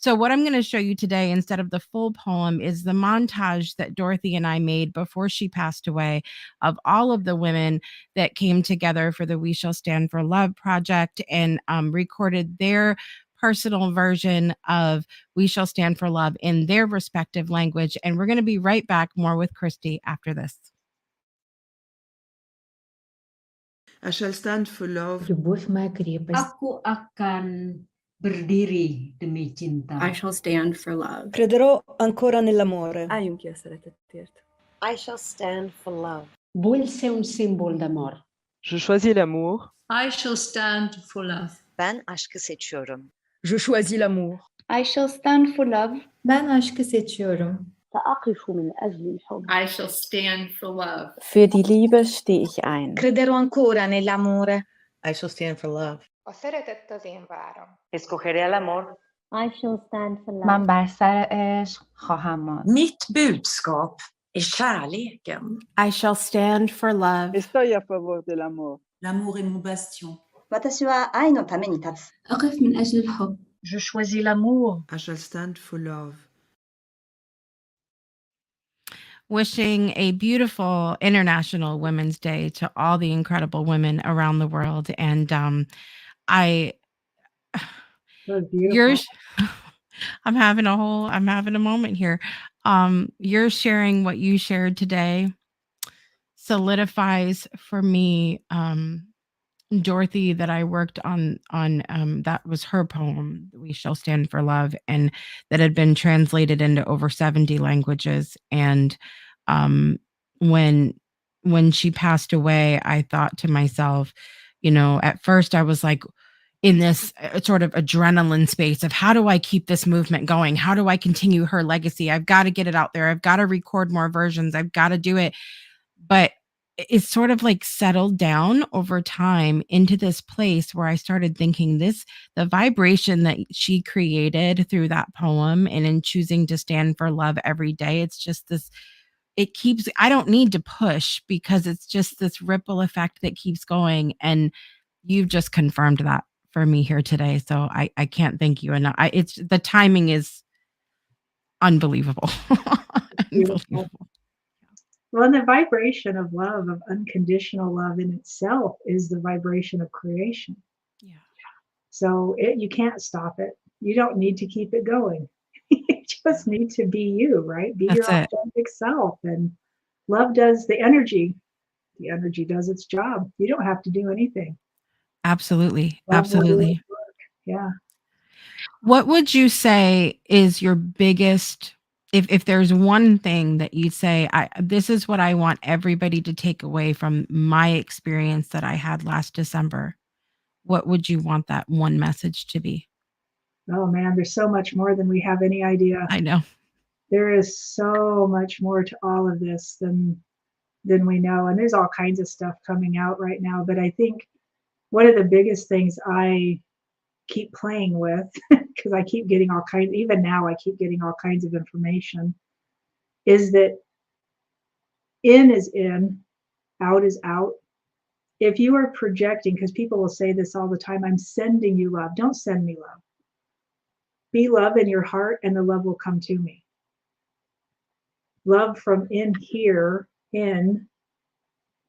so what I'm going to show you today, instead of the full poem, is the montage that Dorothy and I made before she passed away of all of the women that came together for the We Shall Stand for Love project and recorded their personal version of We Shall Stand for Love in their respective language. And we're going to be right back more with Christy after this.
I shall stand for love.
Любовь моя крепость.
Aku akan berdiri demi cinta.
I shall stand for love.
Crederò ancora nell'amore.
Álljunk ki a szeretetért.
I shall stand for love.
Vull ser un símbol d'amor.
Je choisis l'amour.
I shall stand for love.
Ben aşkı seçiyorum.
Je choisis l'amour.
I shall stand for love.
Ben aşkı seçiyorum.
سأقف من أجل الحب.
I shall stand for love.
Für die Liebe stehe ich ein.
Crederò ancora nell'amore.
I shall stand for love.
A szeretet az én várom.
Escogeré el amor.
I shall stand for love.
Man bär sär عشق خواهم ماند.
Mitt budskap är kärleken.
I shall stand for love.
Estoy a favor del amor.
L'amour est mon bastion.
私は愛のために立つ。
أقف من أجل الحب.
Je choisis l'amour.
I shall stand for love.
Wishing a beautiful International Women's Day to all the incredible women around the world. And you're I'm having a moment here. You're sharing what you shared today solidifies for me Dorothy that I worked on that was her poem, We Shall Stand for Love, and that had been translated into over 70 languages. And when she passed away, I thought to myself, at first I was like in this sort of adrenaline space of how do I keep this movement going? How do I continue her legacy? I've got to get it out there. I've got to record more versions. I've got to do it. But it's sort of like settled down over time into this place where I started thinking the vibration that she created through that poem and in choosing to stand for love every day. It's just I don't need to push because it's just this ripple effect that keeps going. And you've just confirmed that for me here today. So I can't thank you enough. The timing is unbelievable. Unbelievable.
Well, and the vibration of love, of unconditional love in itself is the vibration of creation.
Yeah.
So you can't stop it. You don't need to keep it going. You just need to be you, right? Be your authentic self. And love does the energy. The energy does its job. You don't have to do anything.
Absolutely. Absolutely.
Yeah.
What would you say is your biggest, if there's one thing that you'd say, this is what I want everybody to take away from my experience that I had last December, what would you want that one message to be?
Oh man, there's so much more than we have any idea.
I know.
There is so much more to all of this than we know. And there's all kinds of stuff coming out right now. But I think one of the biggest things I keep playing with, because I keep getting all kinds, even now I keep getting all kinds of information, is that in is in, out is out. If you are projecting, because people will say this all the time, I'm sending you love. Don't send me love. Be love in your heart and the love will come to me. Love from in here, in,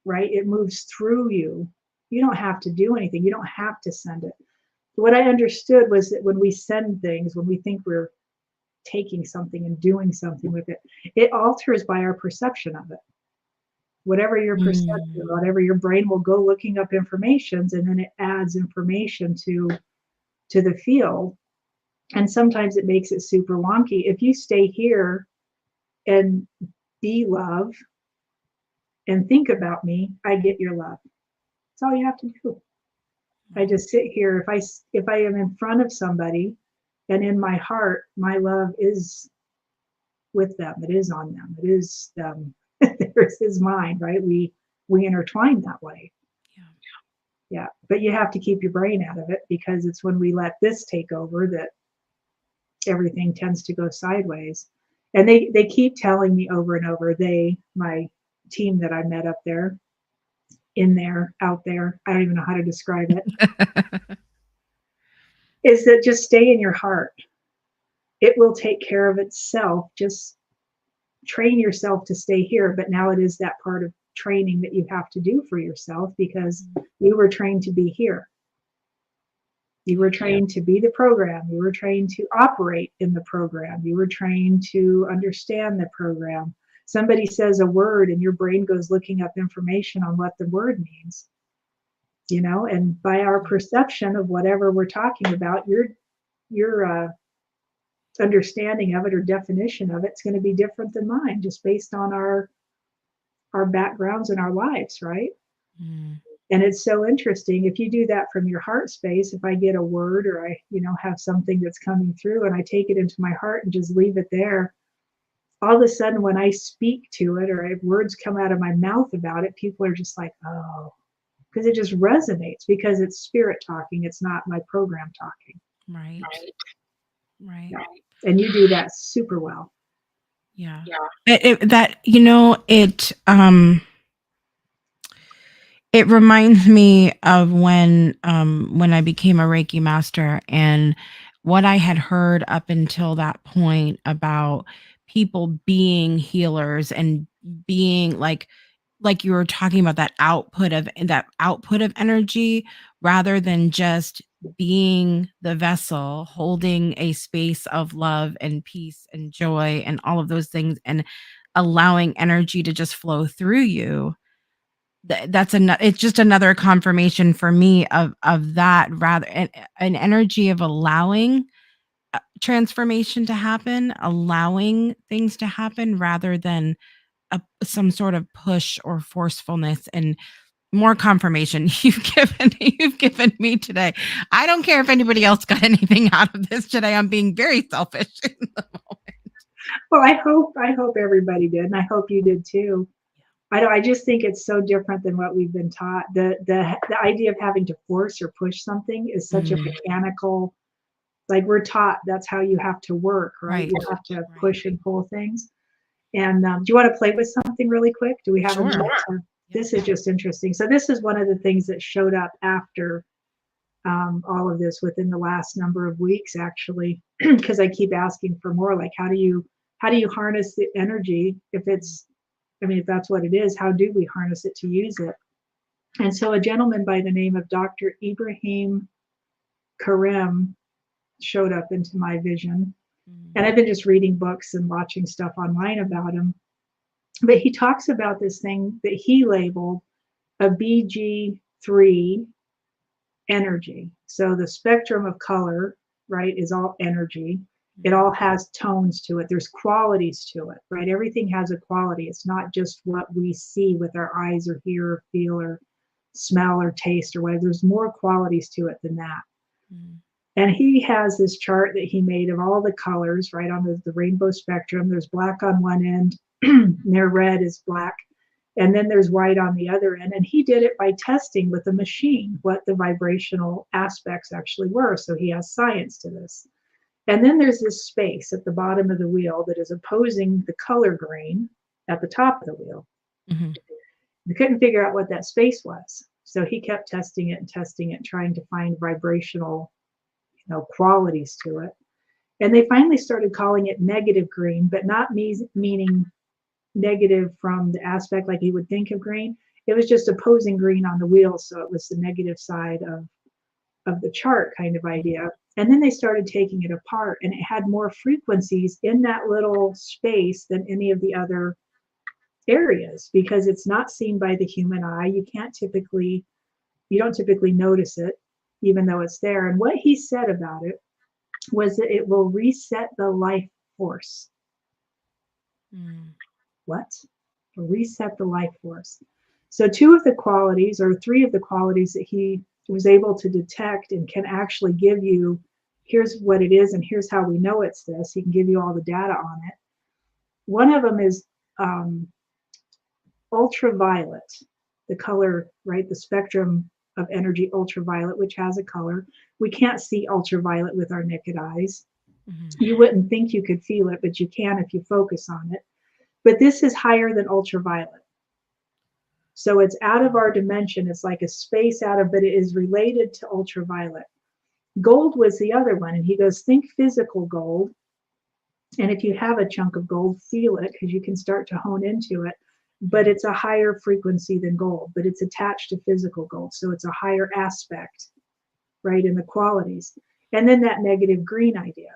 right? It moves through you. You don't have to do anything. You don't have to send it. What I understood was that when we send things, when we think we're taking something and doing something with it, it alters by our perception of it. Whatever your perception, whatever your brain will go looking up informations, and then it adds information to the field. And sometimes it makes it super wonky. If you stay here and be love and think about me, I get your love. That's all you have to do. I just sit here. If I am in front of somebody And in my heart, my love is with them. It is on them. It is them. There's his mind, right? We intertwine that way. Yeah. But you have to keep your brain out of it, because it's when we let this take over that everything tends to go sideways. And they keep telling me over and over, my team that I met up there, in there, out there, I don't even know how to describe it, is that just stay in your heart. It will take care of itself. Just train yourself to stay here. But now it is that part of training that you have to do for yourself, because you were trained to be here. You were trained to be the program. You were trained to operate in the program. You were trained to understand the program. Somebody says a word and your brain goes looking up information on what the word means. And by our perception of whatever we're talking about, your understanding of it or definition of it's going to be different than mine, just based on our backgrounds and our lives, right? And it's so interesting if you do that from your heart space. If I get a word or I have something that's coming through and I take it into my heart and just leave it there, all of a sudden when I speak to it or if words come out of my mouth about it, people are just like, oh, because it just resonates, because it's spirit talking. It's not my program talking.
Right.
And you do that super well.
Yeah. It reminds me of when I became a Reiki master, and what I had heard up until that point about people being healers and being like you were talking about that output of energy, rather than just being the vessel holding a space of love and peace and joy and all of those things, and allowing energy to just flow through you. It's just another confirmation for me of that, rather an energy of allowing transformation to happen, allowing things to happen, rather than some sort of push or forcefulness. And more confirmation you've given me today. I don't care if anybody else got anything out of this today. I'm being very selfish in the moment.
Well, I hope everybody did, and I hope you did too. I just think it's so different than what we've been taught. The idea of having to force or push something is such a mechanical, like we're taught that's how you have to work, right? You have to push and pull things. And do you want to play with something really quick? Do we have a minute? This is just interesting. So this is one of the things that showed up after all of this within the last number of weeks, actually, because I keep asking for more. Like, how do you harness the energy if that's what it is? How do we harness it to use it? And so a gentleman by the name of Dr. Ibrahim Karim showed up into my vision. And I've been just reading books and watching stuff online about him. But he talks about this thing that he labeled a BG3 energy. So the spectrum of color, right, is all energy. It all has tones to it. There's qualities to it, right? Everything has a quality. It's not just what we see with our eyes or hear or feel or smell or taste or whatever. There's more qualities to it than that. And he has this chart that he made of all the colors, right, on the rainbow spectrum. There's black on one end, their red is black, and then there's white on the other end. And he did it by testing with a machine what the vibrational aspects actually were. So he has science to this. And then there's this space at the bottom of the wheel that is opposing the color green at the top of the wheel. We couldn't figure out what that space was. So he kept testing it, trying to find vibrational qualities to it. And they finally started calling it negative green, but not meaning negative from the aspect like you would think of green. It was just opposing green on the wheel. So it was the negative side of the chart kind of idea. And then they started taking it apart, and it had more frequencies in that little space than any of the other areas, because it's not seen by the human eye. You don't typically notice it, even though it's there. And what he said about it was that it will reset the life force. What? Will reset the life force. So 2 of the qualities, or 3 of the qualities that he was able to detect and can actually give you here's what it is and here's how we know it's this. He can give you all the data on it. One of them is ultraviolet, the color, right? The spectrum of energy, ultraviolet, which has a color. We can't see ultraviolet with our naked eyes. You wouldn't think you could feel it, but you can if you focus on it. But this is higher than ultraviolet. So it's out of our dimension. It's like a space out of, but it is related to ultraviolet. Gold was the other one. And he goes, think physical gold. And if you have a chunk of gold, feel it, because you can start to hone into it. But it's a higher frequency than gold, but it's attached to physical gold. So it's a higher aspect, right, in the qualities. And then that negative green idea.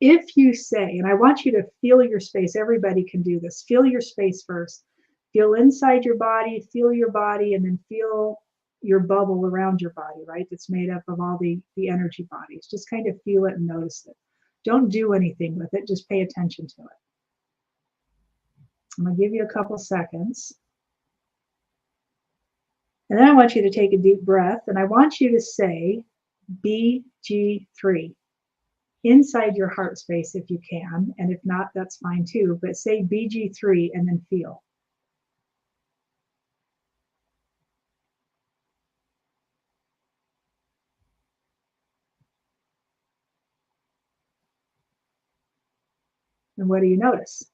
If you say, and I want you to feel your space, everybody can do this. Feel your space first. Feel inside your body, and then feel your bubble around your body, right? That's made up of all the energy bodies. Just kind of feel it and notice it. Don't do anything with it. Just pay attention to it. I'm going to give you a couple seconds. And then I want you to take a deep breath, and I want you to say BG3 inside your heart space if you can. And if not, that's fine too. But say BG3 and then feel. And what do you notice?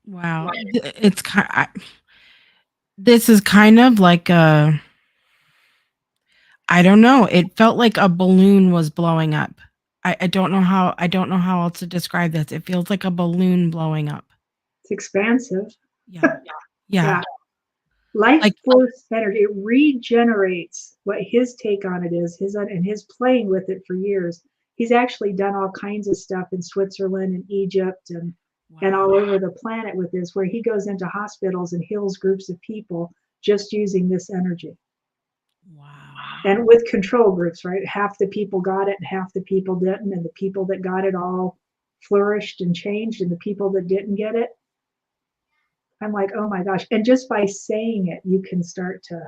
Wow. It's kind this is kind of like a, I don't know. It felt like a balloon was blowing up. I don't know how else to describe this. It feels like a balloon blowing up.
It's expansive.
Yeah. Yeah.
Life force energy, it regenerates. What his take on it is, his playing with it for years. He's actually done all kinds of stuff in Switzerland and Egypt and all over the planet with this, where he goes into hospitals and heals groups of people just using this energy. Wow. And with control groups, right? Half the people got it and half the people didn't. And the people that got it all flourished and changed, and the people that didn't get it, I'm like, oh my gosh. And just by saying it, you can start to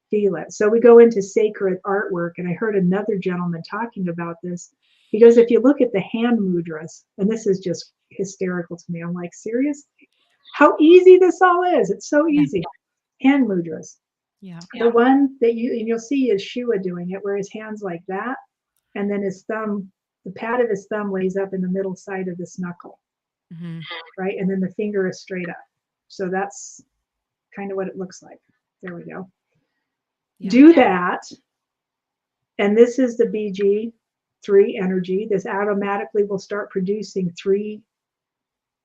feel it. So we go into sacred artwork, and I heard another gentleman talking about this. He goes, if you look at the hand mudras, and this is just hysterical to me. I'm like, seriously? How easy this all is. It's so easy. Hand mudras.
Yeah.
The one that you'll see is Yeshua doing it, where his hand's like that, and then his thumb, the pad of his thumb lays up in the middle side of this knuckle, right? And then the finger is straight up. So that's kind of what it looks like. There we go. Yeah. Do that. And this is the BG3 energy. This automatically will start producing 3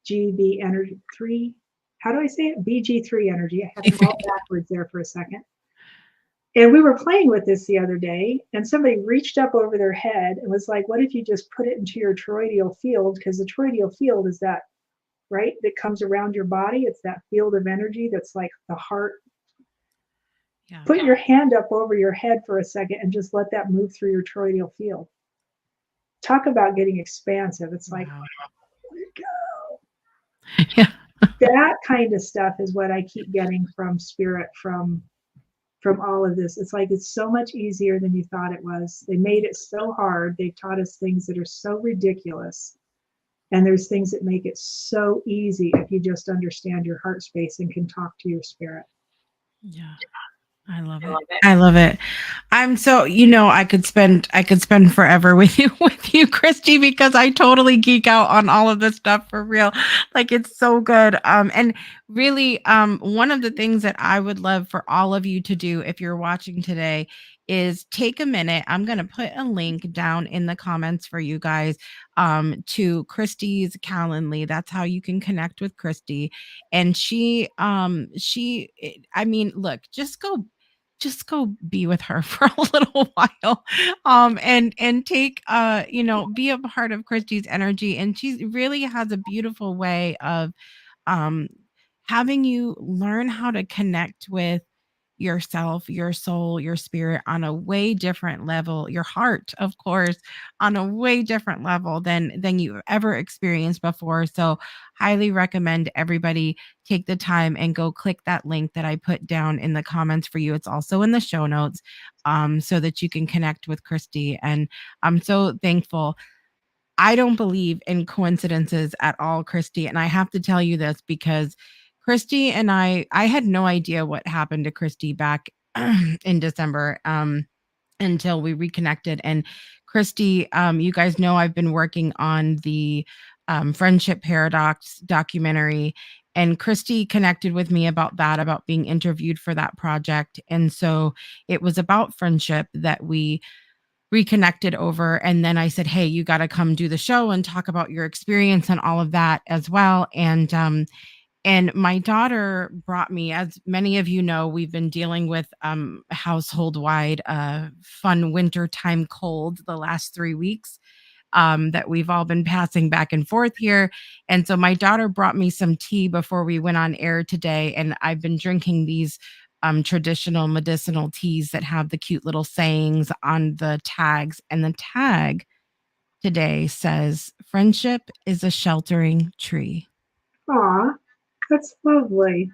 GB energy. How do I say it? BG3 energy. I had it all backwards there for a second. And we were playing with this the other day, and somebody reached up over their head and was like, what if you just put it into your toroidal field? Because the toroidal field is that, right, that comes around your body. It's that field of energy that's like the heart. Yeah. Put your hand up over your head for a second and just let that move through your toroidal field. Talk about getting expansive. It's like, let it go. Yeah. That kind of stuff is what I keep getting from spirit, from all of this. It's like, it's so much easier than you thought it was. They made it so hard. They taught us things that are so ridiculous. And there's things that make it so easy if you just understand your heart space and can talk to your spirit.
Yeah. I love it. I love it. I'm so, I could spend forever with you, Christy, because I totally geek out on all of this stuff for real. Like, it's so good. And really, one of the things that I would love for all of you to do, if you're watching today, is take a minute. I'm going to put a link down in the comments for you guys, to Christy's Calendly. That's how you can connect with Christy. And look, just go be with her for a little while, and take, be a part of Christy's energy. And she really has a beautiful way of having you learn how to connect with yourself, your soul, your spirit on a way different level, your heart, of course, on a way different level than you've ever experienced before. So highly recommend everybody take the time and go click that link that I put down in the comments for you. It's also in the show notes, so that you can connect with Christy. And I'm so thankful. I don't believe in coincidences at all, Christy. And I have to tell you this because Christy and I had no idea what happened to Christy back in December, until we reconnected. And Christy, you guys know I've been working on the Friendship Paradox documentary. And Christy connected with me about that, about being interviewed for that project. And so it was about friendship that we reconnected over. And then I said, hey, you got to come do the show and talk about your experience and all of that as well. And my daughter brought me, as many of you know, we've been dealing with household wide fun wintertime cold the last 3 weeks, that we've all been passing back and forth here. And so my daughter brought me some tea before we went on air today. And I've been drinking these traditional medicinal teas that have the cute little sayings on the tags. And the tag today says, friendship is a sheltering tree.
Aw, that's lovely.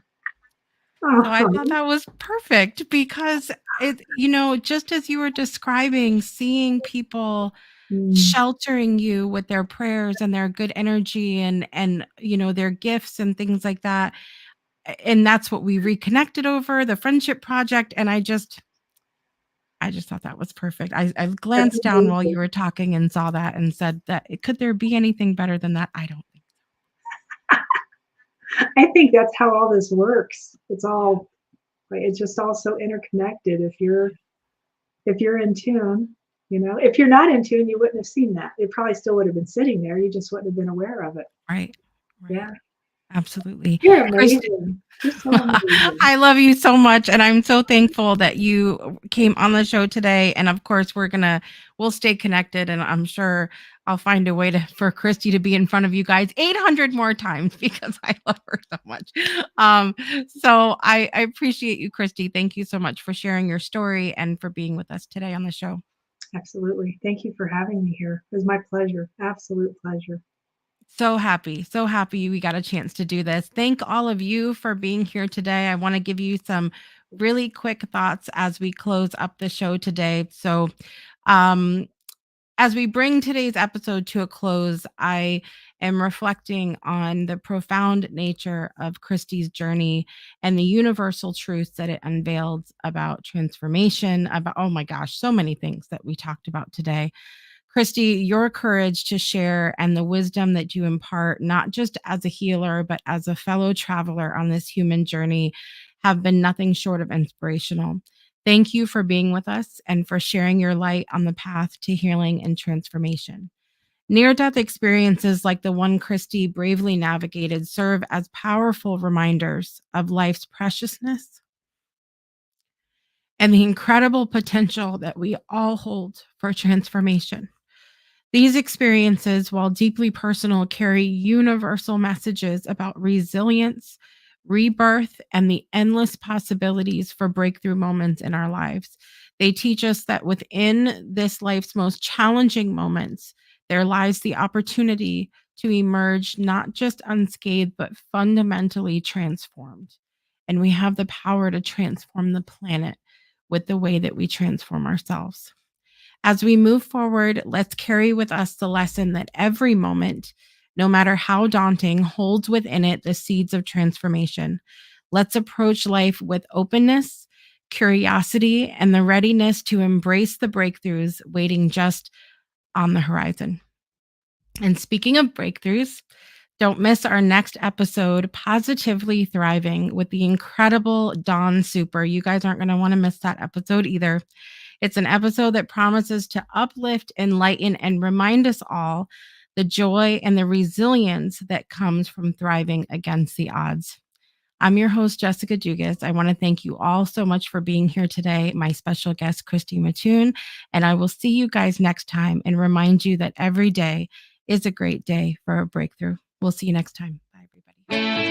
So I thought that was perfect because just as you were describing, seeing people sheltering you with their prayers and their good energy and their gifts and things like that. And that's what we reconnected over, the friendship project. And I just thought that was perfect. I glanced down while you were talking and saw that and said that could there be anything better than that? I don't think so.
I think that's how all this works. It's just all so interconnected. If you're in tune, if you're not in tune, you wouldn't have seen that. It probably still would have been sitting there. You just wouldn't have been aware of it.
Right.
Yeah.
Absolutely.
You're amazing. You're so amazing.
I love you so much. And I'm so thankful that you came on the show today. And of course, we'll stay connected. And I'm sure I'll find a way for Christy to be in front of you guys 800 more times because I love her so much. So I appreciate you, Christy. Thank you so much for sharing your story and for being with us today on the show.
Absolutely. Thank you for having me here. It was my pleasure. Absolute pleasure.
So happy we got a chance to do this. Thank all of you for being here today. I want to give you some really quick thoughts as we close up the show today. So, as we bring today's episode to a close, I am reflecting on the profound nature of Christy's journey and the universal truths that it unveiled about transformation, about, oh my gosh, so many things that we talked about today. Christy, your courage to share and the wisdom that you impart, not just as a healer, but as a fellow traveler on this human journey, have been nothing short of inspirational. Thank you for being with us and for sharing your light on the path to healing and transformation. Near-death experiences like the one Christy bravely navigated serve as powerful reminders of life's preciousness and the incredible potential that we all hold for transformation. These experiences, while deeply personal, carry universal messages about resilience, rebirth, and the endless possibilities for breakthrough moments in our lives. They teach us that within this life's most challenging moments, there lies the opportunity to emerge not just unscathed, but fundamentally transformed. And we have the power to transform the planet with the way that we transform ourselves. As we move forward, let's carry with us the lesson that every moment, no matter how daunting, holds within it the seeds of transformation. Let's approach life with openness, curiosity, and the readiness to embrace the breakthroughs waiting just on the horizon. And speaking of breakthroughs, don't miss our next episode, Positively Thriving, with the incredible Dawn Super. You guys aren't going to want to miss that episode either. It's an episode that promises to uplift, enlighten, and remind us all the joy and the resilience that comes from thriving against the odds. I'm your host, Jessica Dugas. I want to thank you all so much for being here today, my special guest, Christy Mattoon, and I will see you guys next time and remind you that every day is a great day for a breakthrough. We'll see you next time. Bye, everybody.